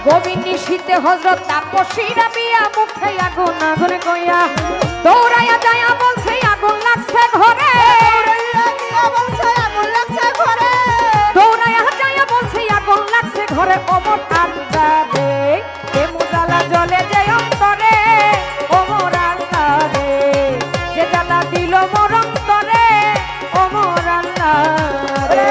কবি নিশীতে হযরত তাপসী রাবিয়া মুখে আগুন আগুন কইয়া দৌড়াইয়া যায়া বলছে আগুন লাগছে ঘরে দৌড়াইয়া যায়া বলছে আগুন লাগছে ঘরে অমর আল্লাহ রে প্রেম জ্বালা জ্বলে যে অন্তরে অমর আল্লাহ রে যে জ্বালা দিল মোর অন্তরে অমর আল্লাহ রে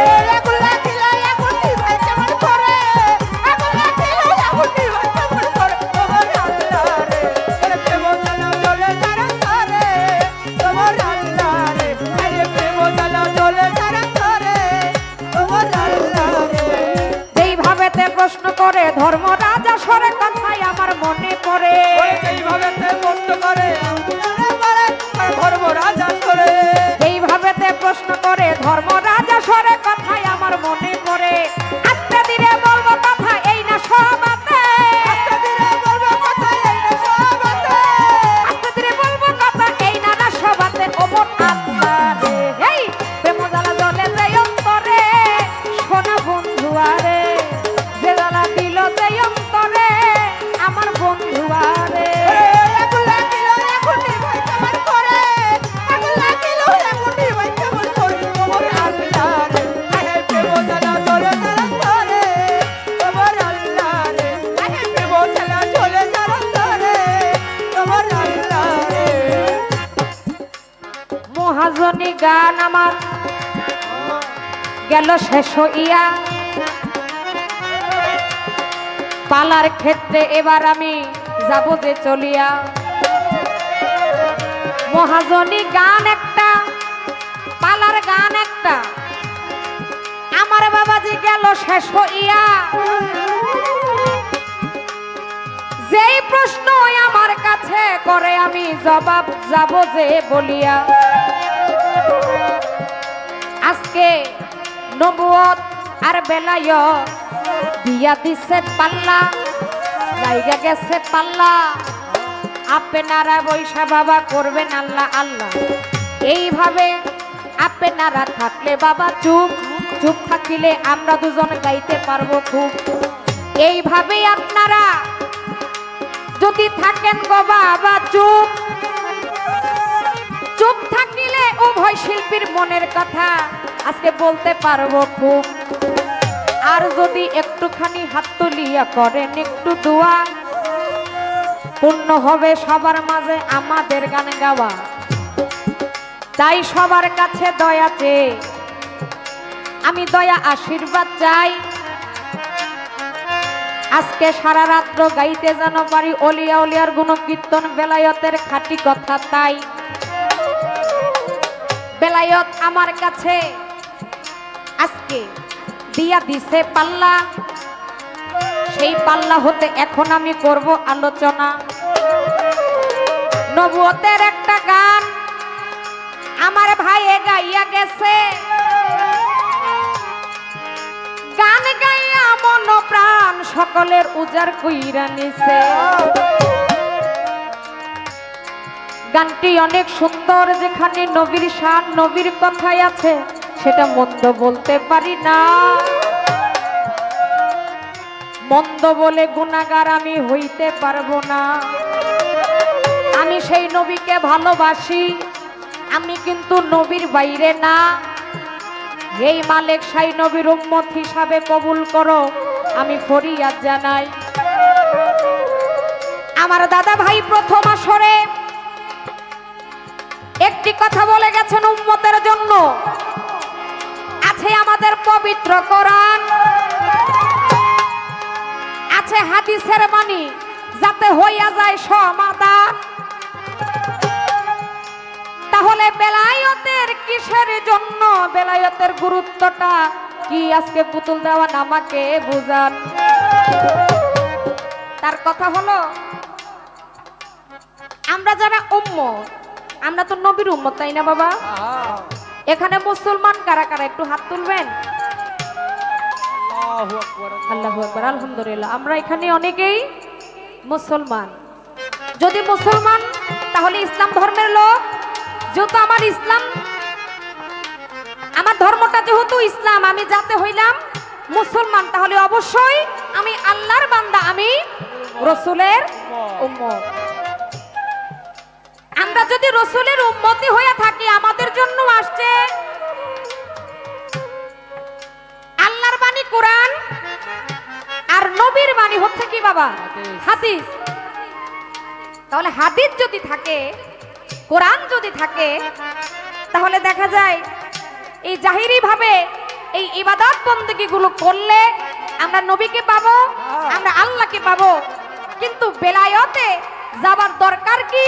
যেইভাবেতে প্রশ্ন করে ধর্ম রাজা সরে কথাই আমার মনে পড়ে যেইভাবেতে প্রশ্ন করে ধর্ম রাজা সরে কথাই আমার মনে পড়ে আস্তে ধীরে বলবো কথা এই না সবাতে আস্তে ধীরে বলবো কথা এই না না সবাতে ওমর আল্লাহ রে এই প্রেম জ্বালা জ্বলে যে অন্তরে সোনা বন্ধু আরে যে জ্বালা দিল যে অন্তরে আমার বন্ধু আরে মহাজনী গান আমার গেল শেষ হইয়া পালার ক্ষেত্রে এবার আমি যাব যে চলিয়া মহাজনী গান একটা পালার গান একটা আমার বাবাজি গেল শেষ হইয়া যেই প্রশ্ন আমার কাছে করে আমি জবাব যাব যে বলিয়া আজকে নবুয়ত আর বেলায়ত দিয়া দিছে পাল্লা জায়গা গেছে পাল্লা আপনারা বৈশা বাবা করবেন আল্লাহ আল্লাহ এইভাবে আপনারা থাকলে বাবা চুপ চুপ থাকিলে আমরা দুজন গাইতে পারবো খুব এইভাবে আপনারা যদি থাকেন গো বাবা চুপ চুপ থাকিলে উভয় শিল্পীর মনের কথা আজকে বলতে পারবো খুব আর যদি একটুখানি হাত তুলিয়া করেন একটু দোয়া পূর্ণ হবে সবার মাঝে আমাদের গান গাওয়া তাই সবার কাছে দয়া চেয়ে আমি দয়া আশীর্বাদ চাই আজকে সারা রাত্র গাইতে যেন পারি অলিয়া উলিয়ার গুণ কীর্তন বেলায়তের খাঁটি কথা তাই বেলায়ত আমার কাছে আজকে দিয়া দিছে পাল্লা সেই পাল্লা হতে এখন আমি করব আলোচনা। নবুয়তের একটা গান আমার ভাই গাইয়া গেছে, গান গাইয়া মন প্রাণ সকলের উজাড় কইরা নিছে। গানটি অনেক সুন্দর, যেখানে নবীর শান নবীর কথাই আছে, সেটা মন্দ বলতে পারি না। মন্দ বলে গুনাহগার আমি হইতে পারবো না। আমি সেই নবীকে ভালোবাসি, আমি কিন্তু নবীর বাইরে না। এই মালিক সাই নবীর উম্মত হিসাবে কবুল করো, আমি ফরিয়াদ জানাই। আমার দাদা ভাই প্রথম আসরে একটি কথা বলে গেছেন উম্মতের জন্য। আছে আমাদের পবিত্র কোরআন, আছে হাদিসের বাণী, যাতে হইয়া যায় সমাধান। তাহলে বেলায়েতের কিসের জন্য, বেলায়েতের গুরুত্বটা কি আজকে পুতুল দেওয়ান আমাকে বুঝান। তার কথা হলো, আমরা যারা উম্মত, আমরা তো নবীর উম্মত, তাই না বাবা? এখানে মুসলমান কারা কারা একটু হাত তুলবেন। আল্লাহু আকবার, আলহামদুলিল্লাহ। আমরা এখানে অনেকেই মুসলমান। যদি মুসলমান, তাহলে ইসলাম ধর্মের লোক। যেহেতু আমার ইসলাম, আমার ধর্মটা যেহেতু ইসলাম, আমি যাতে হইলাম মুসলমান, তাহলে অবশ্যই আমি আল্লাহর বান্দা, আমি রাসূলের উম্মত। আমরা যদি রাসূলের উম্মতি হয়ে থাকি, আমাদের জন্য আসছে আল্লাহর বাণী কোরআন, আর নবীর বাণী হচ্ছে কি বাবা? হাদিস। তাহলে হাদিস যদি থাকে, কোরআন যদি থাকে, তাহলে দেখা যায় এই জাহিরি ভাবে এই ইবাদত বন্দেগী গুলো করলে আমরা নবীকে পাবো, আমরা আল্লাহকে পাবো। কিন্তু বেলায়েতে যাবার দরকার কি,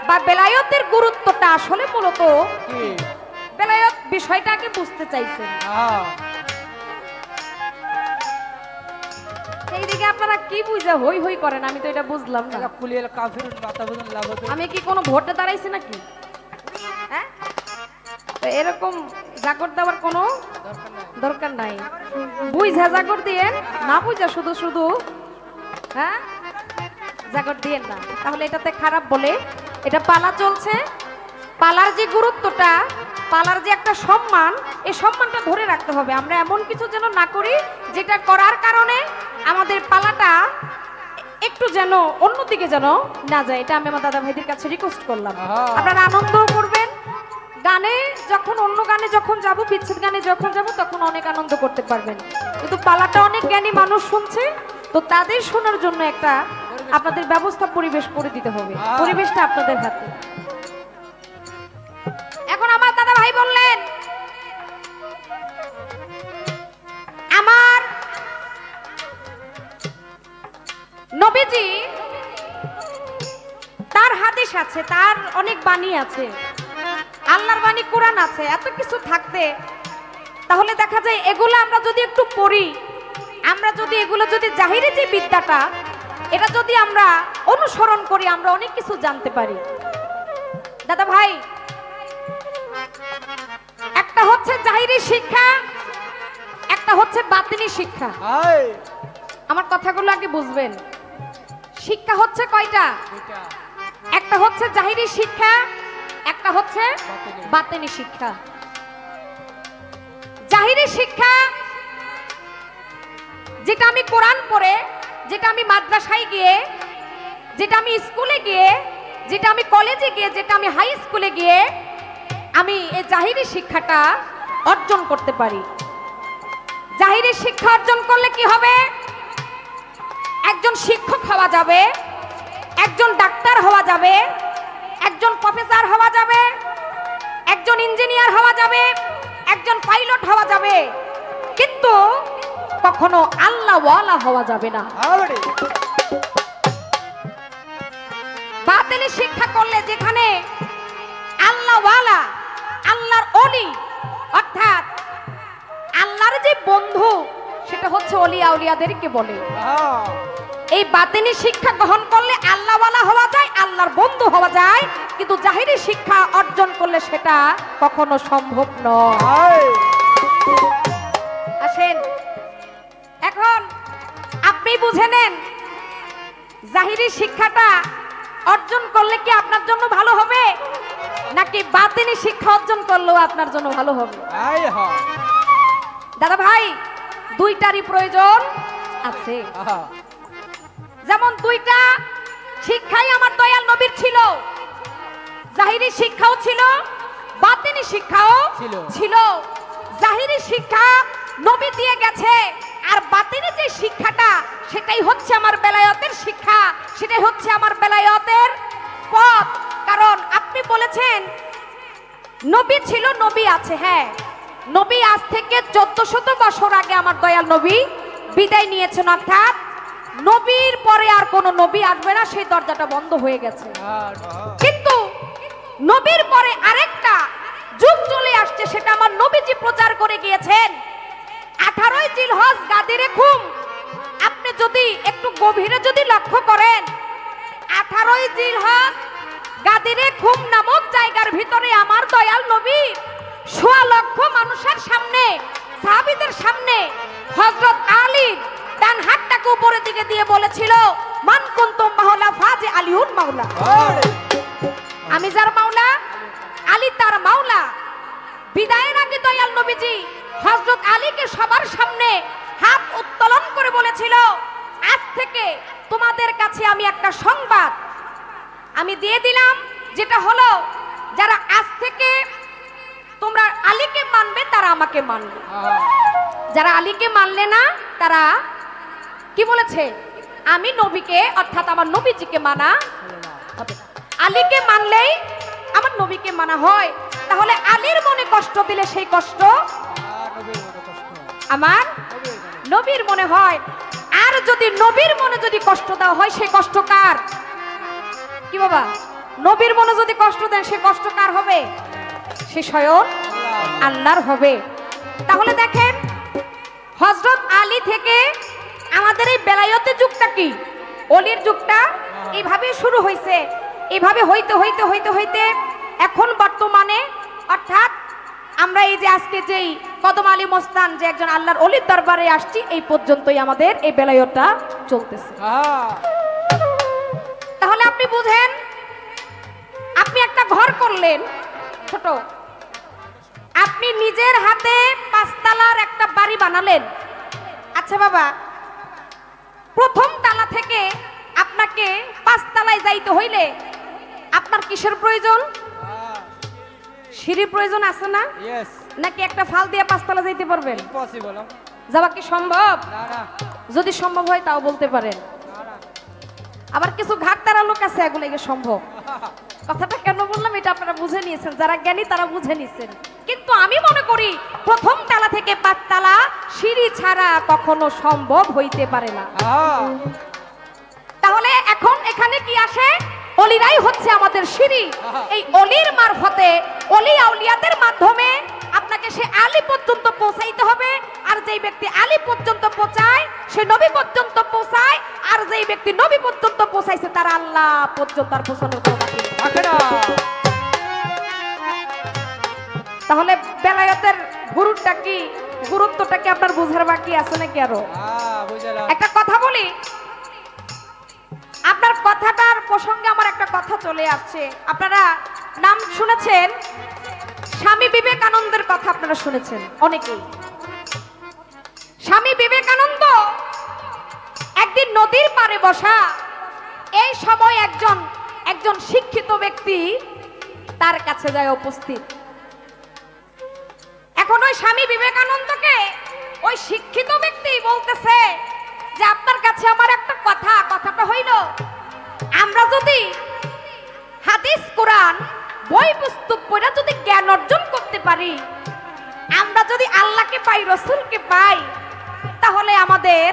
বা বেলায়েতের গুরুত্বটা আসলে মূলত কি, বেলায়েত বিষয়টাকে বুঝতে চাইছেন। এইদিকে আপনারা কি বুঝা হই হই করেন, আমি তো এটা বুঝলাম না। আমি কি কোনো ভোটে দাঁড়াইছি নাকি? হ্যাঁ, তো এরকম জাগর দেওয়ার কোনো দরকার নাই। বুঝা জাগর দিয়ে না, বুঝা শুধু শুধু হ্যাঁ জাগর দিয়ে না, তাহলে এটাতে খারাপ বলে। এটা পালা চলছে, পালার যে গুরুত্বটা, পালার যে একটা সম্মান, এই সম্মানটা ধরে রাখতে হবে। আমরা এমন কিছু যেন না করি যেটা করার কারণে আমাদের পালাটা একটু যেন অন্যদিকে যেন না যায়। এটা আমি আমার দাদা ভাইদের কাছে রিকোয়েস্ট করলাম। আপনারা আনন্দও করবেন। গানে যখন, অন্য গানে যখন যাব, বিচ্ছেদ গানে যখন যাব, তখন অনেক আনন্দ করতে পারবেন। কিন্তু পালাটা অনেক জ্ঞানী মানুষ শুনছে, তো তাদের শোনার জন্য একটা আপনাদের ব্যবস্থা, পরিবেশ করে দিতে হবে। পরিবেশটা আপনাদের হাতে। এখন আমার দাদা ভাই বললেন, আমার নবীজি তার হাদিস আছে, তার অনেক বাণী আছে, আল্লাহর বাণী কোরআন আছে, এত কিছু থাকতে তাহলে দেখা যায় এগুলো আমরা যদি একটু পড়ি, আমরা যদি এগুলো যদি জাহিরি যে বিদ্যাটা, এটা যদি আমরা অনুসরণ করি, আমরা অনেক কিছু জানতে পারি। দাদা ভাই, একটা হচ্ছে জাহিরি শিক্ষা, একটা হচ্ছে বাতিনি শিক্ষা। আমার কথাগুলো আগে বুঝবেন। শিক্ষা হচ্ছে কয়টা? একটা হচ্ছে জাহিরি শিক্ষা, একটা হচ্ছে বাতিনি শিক্ষা। জাহিরি শিক্ষা যেটা আমি কোরআন পড়ে, যেটা আমি মাদ্রাসায় গিয়ে, যেটা আমি স্কুলে গিয়ে, যেটা আমি কলেজে গিয়ে, যেটা আমি হাই স্কুলে গিয়ে আমি এই জাহিরি শিক্ষাটা অর্জন করতে পারি। জাহিরি শিক্ষা অর্জন করলে কি হবে? একজন শিক্ষক হওয়া যাবে, একজন ডাক্তার হওয়া যাবে, একজন প্রফেসর হওয়া যাবে, একজন ইঞ্জিনিয়ার হওয়া যাবে, একজন পাইলট হওয়া যাবে, কিন্তু কখনো আল্লাহওয়ালা হওয়া যাবে না। বাতিল শিক্ষা করলে যেখানে আল্লাহওয়ালা, আল্লাহর ওলি, অর্থাৎ আল্লাহর যে বন্ধু, সেটা হচ্ছে অলি আউলিয়াদেরকে বলে। হ্যাঁ এই বাতিনি শিক্ষা গ্রহণ করলে আল্লাহওয়ালা হওয়া যায়, আল্লাহর বন্ধু হওয়া যায়, কিন্তু জাহিরি শিক্ষা অর্জন করলে সেটা কখনো সম্ভব নয়। হাই আসেন এখন আপনি বুঝে নেন, জাহিরি শিক্ষাটা অর্জন করলে কি আপনার জন্য ভালো হবে, নাকি বাতিনি শিক্ষা অর্জন করলেও আপনার জন্য ভালো হবে? হাই হ্যাঁ দাদা ভাই, দুইটারই প্রয়োজন আছে। হ্যাঁ যেমন দুইটা শিক্ষাই আমার দয়াল নবীর ছিল, জাহিরি শিক্ষাও ছিল, বাতিনি শিক্ষাও ছিল। ছিল। জাহিরি শিক্ষা নবী দিয়ে গেছে, আর বাতিনি যে শিক্ষাটা সেটাই হচ্ছে আমার বেলায়েতের শিক্ষা, সেটাই হচ্ছে আমার বেলায়েতের পথ। কারণ আপনি বলেছেন নবী ছিল, নবী আছে। হ্যাঁ, নবী আজ থেকে 1400 বছর আগে আমার দয়াল নবী বিদায় নিয়েছেন, অর্থাৎ নবীর পরে আর কোন নবী আসবে না, সেই দরজাটা বন্ধ হয়ে গেছে। কিন্তু নবীর পরে আরেকটা যুগ চলে আসছে, সেটা আমার নবীজি প্রচার করে গিয়েছেন। 18ই জিলহজ গাদিরে খুম, আপনি যদি একটু গভীরে যদি লক্ষ্য করেন, 18ই জিলহজ গাদিরে খুম নামক জায়গার ভিতরে আমার দয়াল নবী 1.25 লক্ষ মানুষের সামনে, সাহাবীদের সামনে হযরত আলী ডান হাতটাকে উপরের দিকে দিয়ে বলেছিল, মান কুনতুম মাওলা ফাজে আলিউন মাওলা। আমি যার মাওলা, আলী তার মাওলা। বিদায়ের আগে দয়াল নবীজি হযরত আলীকে সবার সামনে হাত উত্তোলন করে বলেছিল, আজ থেকে তোমাদের কাছে আমি একটা সংবাদ আমি দিয়ে দিলাম, যেটা হলো যারা আজ থেকে তোমরা আলীকে মানবে তারা আমাকে মানবে, যারা আলীকে মানলে না তারা কি বলেছে, আমি নবীকে অর্থাৎ আমার নবীজিকে মানা হবে না। আলীকে মানলেই আমার নবীকে মানা হয়। তাহলে আলীর মনে কষ্ট দিলে সেই কষ্ট আমার নবীর মনে হয়, আর যদি নবীর মনে যদি কষ্ট দেওয়া হয় সেই কষ্ট কার? কি বাবা, নবীর মনে যদি কষ্ট দেন সেই কষ্ট কার হবে? সে স্বয়ং আল্লাহর হবে। তাহলে দেখেন, হযরত আলী থেকে আমাদের এই বেলায়েতের যুগটা কি, অলির যুগটা এইভাবে শুরু হয়েছে। এইভাবে হইতে হইতে হইতে হইতে এখন বর্তমানে, অর্থাৎ আমরা এই যে আজকে যেই কদম আলী মস্তান যে একজন আল্লাহর অলির দরবারে আসছি, এই পর্যন্তই আমাদের এই বেলায়েতটা চলতেছে। তাহলে আপনি বুঝেন, আপনি একটা ঘর করলেন ছোট, আপনি নিজের হাতে 5 তলার একটা বাড়ি বানালেন। আচ্ছা বাবা, প্রথম তালা থেকে আপনাকে 5 তলায় যাইতে হইলে আপনার কিসের প্রয়োজন? সিঁড়ির প্রয়োজন আছে না? নাকি একটা ফাল দিয়ে 5 তলা যাইতে পারবেন? যাওয়া কি সম্ভব? যদি সম্ভব হয় তাও বলতে পারেন। আবার কিছু ঘাটতারা লোক আছে, এগুলো সম্ভব। কথাটা কেন বললাম এটা আপনারা বুঝে নিয়েছেন, যারা জ্ঞানী তারা বুঝে নিয়েছেন। কিন্তু আমি মনে করি প্রথম তালা থেকে 5 তালা সিঁড়ি ছাড়া কখনো সম্ভব হইতে পারে না। তাহলে এখন এখানে কি আসে? অলিরাই হচ্ছে আমাদের সিঁড়ি। এই অলির মারফতে, অলি আউলিয়াদের মাধ্যমে আপনাকে সে আলী পর্যন্ত পৌঁছাইতে হবে। আর যেই ব্যক্তি আলী পর্যন্ত পৌঁছায় সে নবী পর্যন্ত পৌঁছায়, আর যেই ব্যক্তি নবী পর্যন্ত পৌঁছাইছে তার আল্লাহ পর্যন্ত আর পৌঁছানোর কোনো বাকি থাকে না। তাহলে বেলায়েতের গুরুত্বটা কি, গুরুত্বটা কি আপনার বোঝার বাকি আছে নাকি আরো? একটা কথা বলি, আপনার কথাটার প্রসঙ্গে আমার একটা কথা চলে আসছে। আপনারা নাম শুনেছেন, স্বামী বিবেকানন্দের কথা আপনারা শুনেছেন অনেকেই। স্বামী বিবেকানন্দ একদিন নদীর পাড়ে বসা, এই সময় একজন শিক্ষিত ব্যক্তি তার কাছে যায় উপস্থিত। এখন ওই স্বামী বিবেকানন্দকে ওই শিক্ষিত ব্যক্তি বলতেছে যে আপনার কাছে আমার একটা কথা, কথাটা হইল আমরা যদি হাদিস কোরআন বই পুস্তক পড়ে যদি জ্ঞান অর্জন করতে পারি, আমরা যদি আল্লাহকে পাই, রসুলকে পাই, তাহলে আমাদের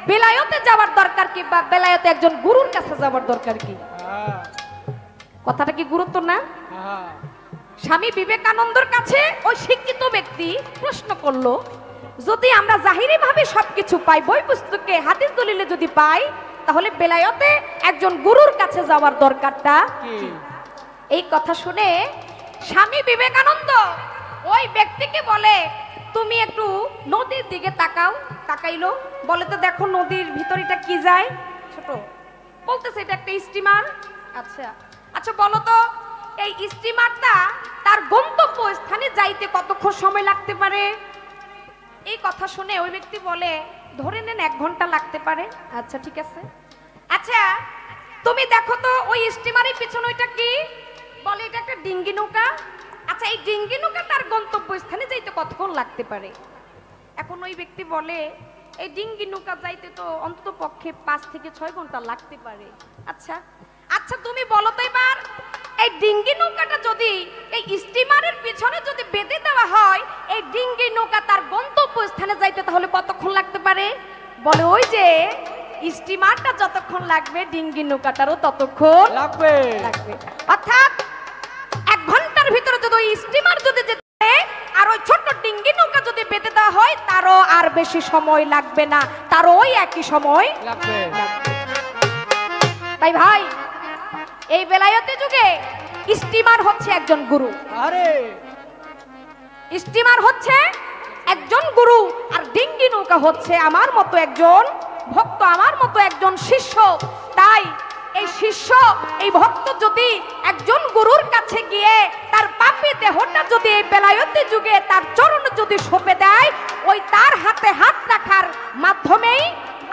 বেলায়েতে যাওয়ার দরকার কি, বা বেলায়েতে একজন গুরুর কাছে যাওয়ার দরকার কি? কথাটা কি গুরুত্ব না? স্বামী বিবেকানন্দর কাছে ওই শিক্ষিত ব্যক্তি প্রশ্ন করলো যদি আমরা জাহিরি ভাবে সবকিছু পাই, বই পুস্তকে হাদিস দলিলে যদি পাই, তাহলে বেলায়েতে একজন গুরুর কাছে যাওয়ার দরকারটা কি? এই কথা শুনে স্বামী বিবেকানন্দ ওই ব্যক্তিকে বলে, তুমি একটু নদীর দিকে তাকাও। তাকাইলো, বলে তো দেখো নদীর ভিতর এটা কি যায়, ছোট বলতেছে এটা একটা স্টিমার। আচ্ছা আচ্ছা বলো তো এই স্টিমারটা তার গন্তব্য স্থানে যাইতে কতক্ষণ সময় লাগতে পারে? এই কথা শুনে ওই ব্যক্তি বলে, ধরে নেন 1 ঘন্টা লাগতে পারে। আচ্ছা ঠিক আছে। আচ্ছা তুমি দেখো তো ওই স্টিমারের পিছনে ওইটা কি? বলে এটা একটা ডিঙ্গি নৌকা। আচ্ছা এই ডিঙ্গি নৌকা তার গন্তব্য স্থানে যাইতে কতক্ষণ লাগতে পারে? এখন ওই ব্যক্তি বলে, এই ডিঙ্গি নৌকা যাইতে তো অন্তত পক্ষে 5 থেকে 6 ঘন্টা লাগতে পারে। আচ্ছা আচ্ছা তুমি বলো তো এবার এই ডিঙ্গি নৌকাটা যদি এই স্টিমারের পিছনে যদি বেঁধে দেওয়া হয়, এই ডিঙ্গি নৌকা তার গন্তব্য স্থানে যাইতে তাহলে কতক্ষণ লাগতে পারে? বলে ওই যে স্টিমারটা যতক্ষণ লাগবে ডিঙ্গি নৌকাটারও ততক্ষণ লাগবে। অর্থাৎ 1 ঘন্টার ভিতরে যদি ওই স্টিমার যদি যেতে আর ওই ছোট ডিঙ্গি নৌকা যদি বেঁধে দেওয়া হয়, তারও আর বেশি সময় লাগবে না, তারও ওই একই সময় লাগবে। তাই ভাই এই বেলায়েতে যুগে স্টিমার হচ্ছে একজন গুরু। আরে স্টিমার হচ্ছে একজন গুরু, আর ডিঙ্গি নৌকা হচ্ছে আমার মতো একজন ভক্ত, আমার মতো একজন শিষ্য। তাই এই শিষ্য এই ভক্ত যদি একজন গুরুর কাছে গিয়ে তার পাপী দেহটা যদি এই বেলায়েতে যুগে তার চরণে যদি সঁপে দেয়, ওই তার হাতে হাত রাখার মাধ্যমেই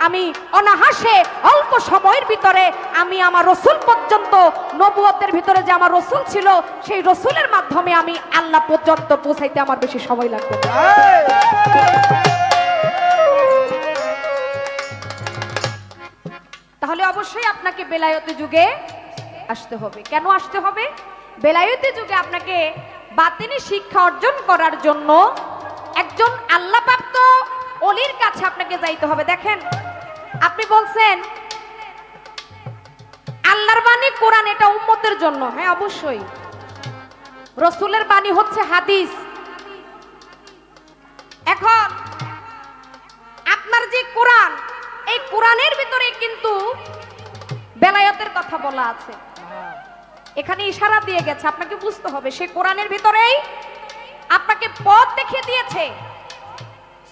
আমি অনাহাসে অল্প সময়ের ভিতরে আমি আমার রসুল পর্যন্ত, নবুয়তের ভিতরে যে আমার রসুল ছিল সেই রসুলের মাধ্যমে আমি আল্লাহ পর্যন্ত পৌঁছাইতে আমার বেশি সময় লাগবে। তাহলে অবশ্যই আপনাকে বেলায়েতে যুগে আসতে হবে। কেন আসতে হবে? বেলায়েতে যুগে আপনাকে বাতিনি শিক্ষা অর্জন করার জন্য একজন আল্লাহপ্রাপ্ত ওলির কাছে আপনাকে যাইতে হবে। দেখেন আপনি বলছেন আল্লাহর বাণী কোরআন এটা উম্মতের জন্য, হ্যাঁ অবশ্যই। রসুলের বাণী হচ্ছে হাদিস। এখন আপনার যে কোরআন, এই কোরআনের ভিতরে কিন্তু বেলায়েতের কথা বলা আছে, এখানে ইশারা দিয়ে গেছে, আপনাকে বুঝতে হবে সেই কোরআনের ভিতরেই আপনাকে পথ দেখিয়ে দিয়েছে।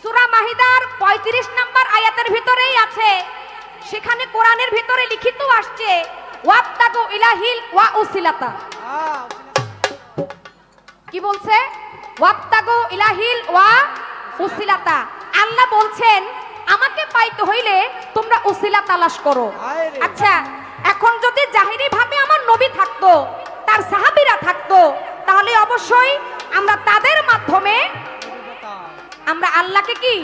সূরা মাইদার 35 নম্বর আয়াতের ভিতরেই আছে, সেখানে কোরআনের ভিতরে লিখিত আসছে ওয়াবতাগু ইলাহিল ওয়া উসিলাতা। কি বলছে? ওয়াবতাগু ইলাহিল ওয়া উসিলাতা। আল্লাহ বলছেন আমাকে পাইতে হইলে তোমরা উসিলা তালাশ করো। আচ্ছা এখন যদি জাহিরি ভাবে আমার নবী থাকতো, তার সাহাবীরা থাকতো, তাহলে অবশ্যই আমরা তাদের মাধ্যমে আমরা আল্লাহকে কি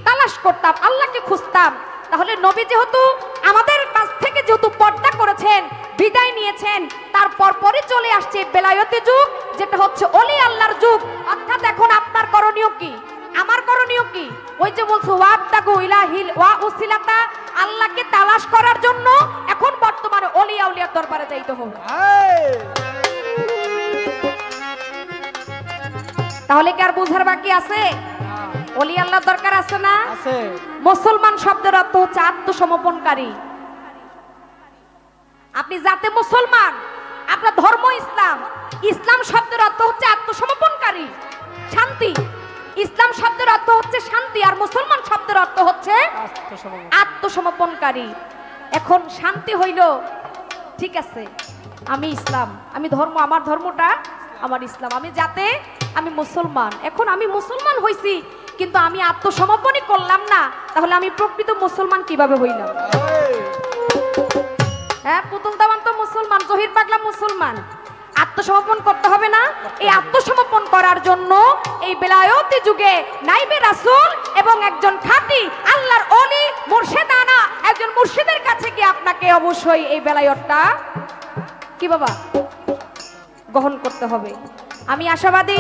তালাশ করতাম, আল্লাহকে খুঁজতাম। তাহলে নবী যেহেতু আমাদের কাছ থেকে যেহেতু পর্দা করেছেন, বিদায় নিয়েছেন, তারপর পরে চলে আসছে বেলায়েতে যুগ, যেটা হচ্ছে ওলি আল্লাহর যুগ। অর্থাৎ এখন আপনার করণীয় কি, আমার করণীয় কি? ওই যে বলছো ওয়াবতাগু ইলাহিল ওয়া উসিলাতা, আল্লাহকে তালাশ করার জন্য এখন বর্তমানে ওলি আউলিয়ার দরবারে যাইতে হবে। তাহলে কি আর বুঝার বাকি আছে? ওলি আল্লাহর দরকার আছে না? আছে। মুসলমান শব্দের অর্থ হচ্ছে আত্মসমর্পণকারী। আপনি যাতে মুসলমান, আপনার ধর্ম ইসলাম, ইসলাম শব্দের অর্থ হচ্ছে আত্মসমর্পণকারী, শান্তি। ইসলাম শব্দের অর্থ হচ্ছে শান্তি, আর মুসলমান শব্দের অর্থ হচ্ছে আত্মসমর্পণকারী। এখন শান্তি হইল ঠিক আছে, আমি ইসলাম, আমি ধর্ম, আমার ধর্মটা আমার ইসলাম, আমি যাতে আমি মুসলমান। এখন আমি মুসলমান হইছি কিন্তু আমি আত্মসমর্পণই করলাম না, তাহলে আমি প্রকৃত মুসলমান কিভাবে হইলাম? হ্যাঁ পুতুল দামান তো মুসলমান, জহির পাগলা মুসলমান, আত্মসমর্পণ করতে হবে না? এই আত্মসমর্পণ করার জন্য এই বেলায়েতে যুগে নাইবে রাসূল এবং একজন খাঁটি আল্লাহর ওলি মুর্শিদানা একজন মুর্শিদের কাছে গিয়ে আপনাকে অবশ্যই এই বেলায়েতটা কি বাবা গ্রহণ করতে হবে। আমি আশাবাদী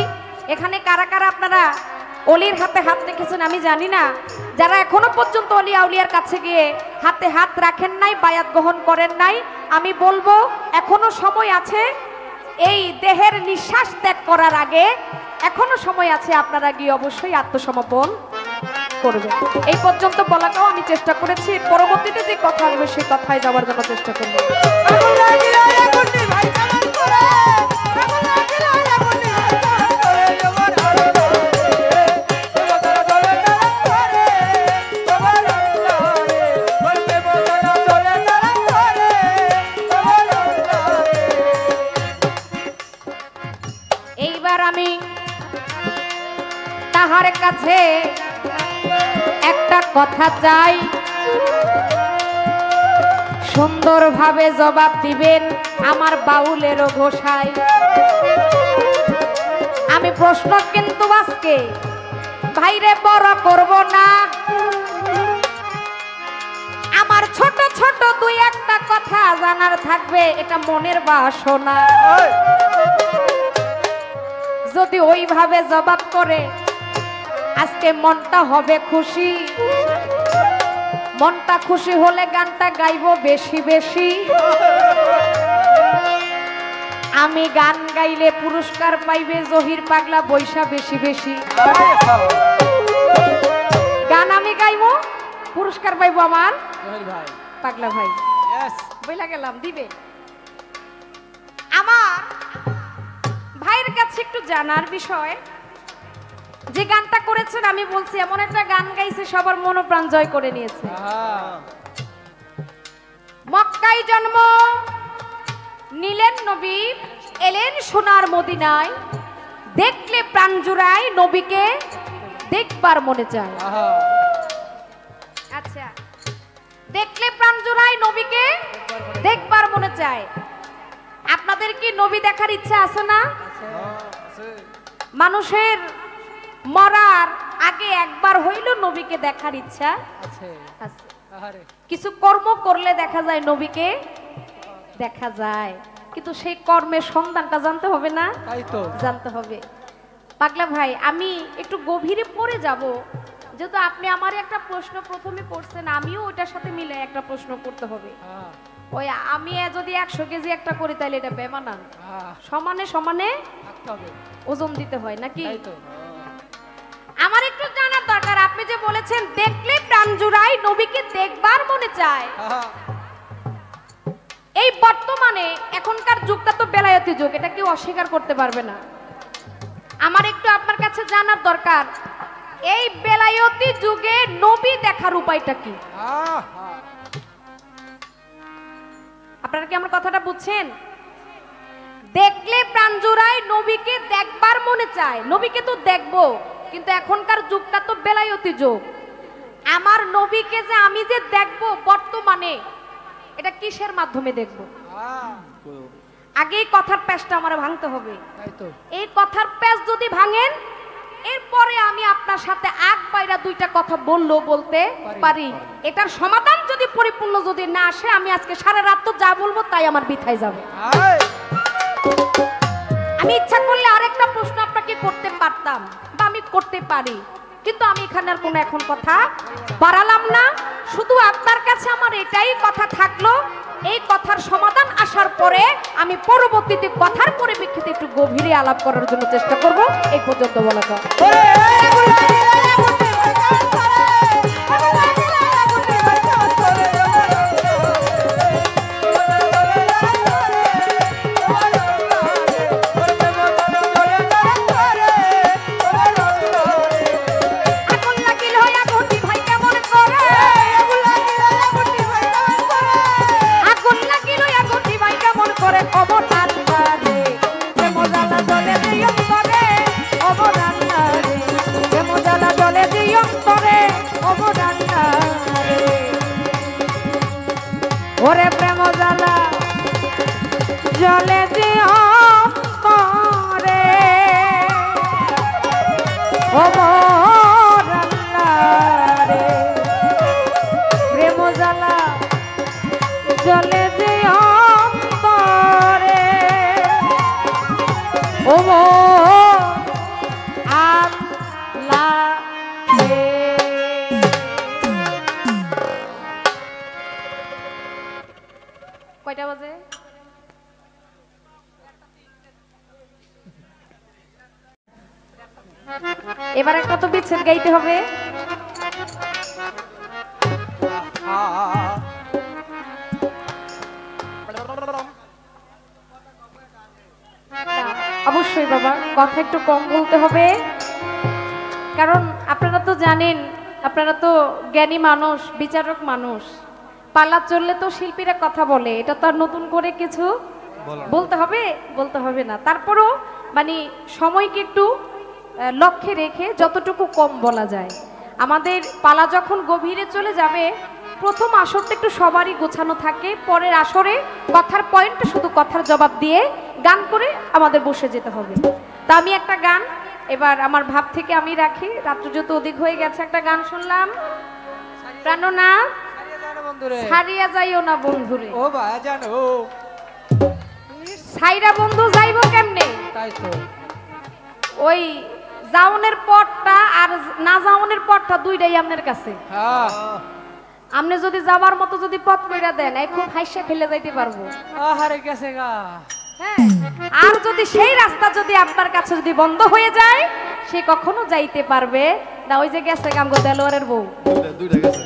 এখানে কারা কারা আপনারা ওলির হাতে হাত রেখেছেন আমি জানি না, যারা এখনো পর্যন্ত ওলি আউলিয়ার কাছে গিয়ে হাতে হাত রাখেন নাই, বায়াত গ্রহণ করেন নাই, আমি বলবো এখনো সময় আছে। এই দেহের নিঃশ্বাস ত্যাগ করার আগে এখনো সময় আছে, আপনারা গিয়ে অবশ্যই আত্মসমর্পণ করবেন। এই পর্যন্ত বলাটাও আমি চেষ্টা করেছি, পরবর্তীতে যে কথা আসবে সেই কথায় যাওয়ার জন্য চেষ্টা করব। আগুন লাগিলো আগুনটি ভাই কেমন করে আগুন লাগিলো আগুনটি ভাই কেমন করে আমার আল্লাহ রে প্রেমজালা জলে তারা করে আমার আল্লাহ রে ওই প্রেমজালা জলে তারা করে আমার আল্লাহ রে। এইবার আমি তাহার কাছে একটা কথা চাই, সুন্দরভাবে জবাব দিবেন আমার বাউলেরও ঘোষাই। আমি প্রশ্ন কিন্তু আজকে ভাইরে বড় করব না, আমার ছোট ছোট দুই একটা কথা জানার থাকবে, এটা মনের বাসনা। যদি ওইভাবে জবাব করে আজকে মনটা হবে খুশি, মনটা খুশি হলে গানটা গাইবো বেশি বেশি। আমি গান গাইলে পুরস্কার পাইবে জহির পাগলা বৈশা বেশি বেশি। গান আমি গাইবো, পুরস্কার পাইবো আমার পাগলা ভাই। বইলা গেলাম দিবে। আমার ভাইয়ের কাছে একটু জানার বিষয়, যে গানটা করেছেন আমি বলছি এমন একটা গান গাইছে সবার মনোপ্রাণ জয় করে নিয়েছে। মক্কায় জন্ম নিলেন নবী, এলেন সোনার মদিনায়, দেখলে প্রাণ জুড়ায় নবীকে দেখবার মনে চায়। আচ্ছা, দেখলে প্রাণ জুড়ায় নবীকে দেখবার মনে চায়। আপনাদের কি নবী দেখার ইচ্ছা আছে না? মানুষের মরার আগে একবার হইল নবীকে দেখার ইচ্ছা আছে। কিছু কর্ম করলে দেখা যায় নবীকে দেখা যায়, কিন্তু সেই কর্মের সন্ধানটা জানতে হবে না? জানতে হবে। পাগলা ভাই আমি একটু গভীরে পড়ে যাব, যেহেতু আপনি আমার একটা প্রশ্ন প্রথমে করছেন, আমিও ওইটার সাথে মিলে একটা প্রশ্ন করতে হবে। ওই আমি যদি 100 কেজি একটা করি তাহলে এটা বেমানান, সমানে সমানে ওজন দিতে হয় নাকি? আমার একটু জানার দরকার, আপনি যে বলেছেন দেখলে প্রাণ জুড়ায় নবীকে দেখবার মনে চায়, এই বর্তমানে এখনকার যুগটা তো বেলায়েতি যুগ, এটা কেউ অস্বীকার করতে পারবে না। আমার একটু আপনার কাছে জানার দরকার, এই বেলায়েতি যুগে নবী দেখার উপায়টা কি? আপনারা কি আমার কথাটা বুঝছেন? দেখলে প্রাণ জুড়ায় নবীকে দেখবার মনে চায়, নবীকে তো দেখবো, কিন্তু এখনকার যুগটা তো বেলায়েতি যুগ। আমার নবীকে যে আমি যে দেখবো বর্তমানে, এটা কিসের মাধ্যমে দেখবো? আগে এই কথার প্যাচটা আমার ভাঙতে হবে। এই কথার প্যাচ যদি ভাঙেন, এরপরে আমি আপনার সাথে আগ বাইরা দুইটা কথা বলতে পারি। এটার সমাধান যদি পরিপূর্ণ যদি না আসে, আমি আজকে সারা রাত তো যা বলবো তাই আমার বৃথায় যাবে। আমি ইচ্ছা করলে আরেকটা প্রশ্ন আপনাকে করতে পারতাম, বা আমি করতে পারি, কিন্তু আমি এখানে আর কোনো এখন কথা বাড়ালাম না। শুধু আপনার কাছে আমার এটাই কথা থাকলো, এই কথার সমাধান আসার পরে আমি পরবর্তীতে কথার পরিপ্রেক্ষিতে একটু গভীরে আলাপ করার জন্য চেষ্টা করব। এই পর্যন্ত বলা যায়। ওরে প্রেম জ্বালা জলে দিও করে ও মোর আল্লাহ রে, প্রেম জ্বালা জলে দিও করে ও মোর আল্লাহ রে। কয়টা বাজে? এবার একটা তো বিচ্ছেদ গাইতে হবে। অবশ্যই বাবা, কথা একটু কম বলতে হবে, কারণ আপনারা তো জানেন, আপনারা তো জ্ঞানী মানুষ, বিচারক মানুষ। পালা চললে তো শিল্পীরা কথা বলে, এটা তো আর নতুন করে কিছু বলতে হবে, বলতে হবে না। তারপরও মানে সময়কে একটু লক্ষ্যে রেখে যতটুকু কম বলা যায়। আমাদের পালা যখন গভীরে চলে যাবে, প্রথম আসরটা একটু সবারই গোছানো থাকে, পরের আসরে কথার পয়েন্টে শুধু কথার জবাব দিয়ে গান করে আমাদের বসে যেতে হবে। তা আমি একটা গান এবার আমার ভাব থেকে আমি রাখি, রাত্র যত অধিক হয়ে গেছে, একটা গান শুনলাম, প্রাণনা ছাড়িয়া যাইও না বন্ধুরে। ও ভাই জানো ছাইরা বন্ধু যাইবো কেমনে? তাই তো ওই যাওনের পথটা আর না যাওনের পথটা দুইটাই আপনার কাছে। হ্যাঁ আপনি যদি যাবার মতো যদি পথ কইরা দেন, এই খুব হাইসা ফেলে যাইতে পারবো। আহারে গেছে গা। হ্যাঁ, আর যদি সেই রাস্তা যদি আপনার কাছে যদি বন্ধ হয়ে যায়, সে কখনো যাইতে পারবে না। ওই যে গেছে গামগো দেলোয়ারের বউ, দুইটা গেছে।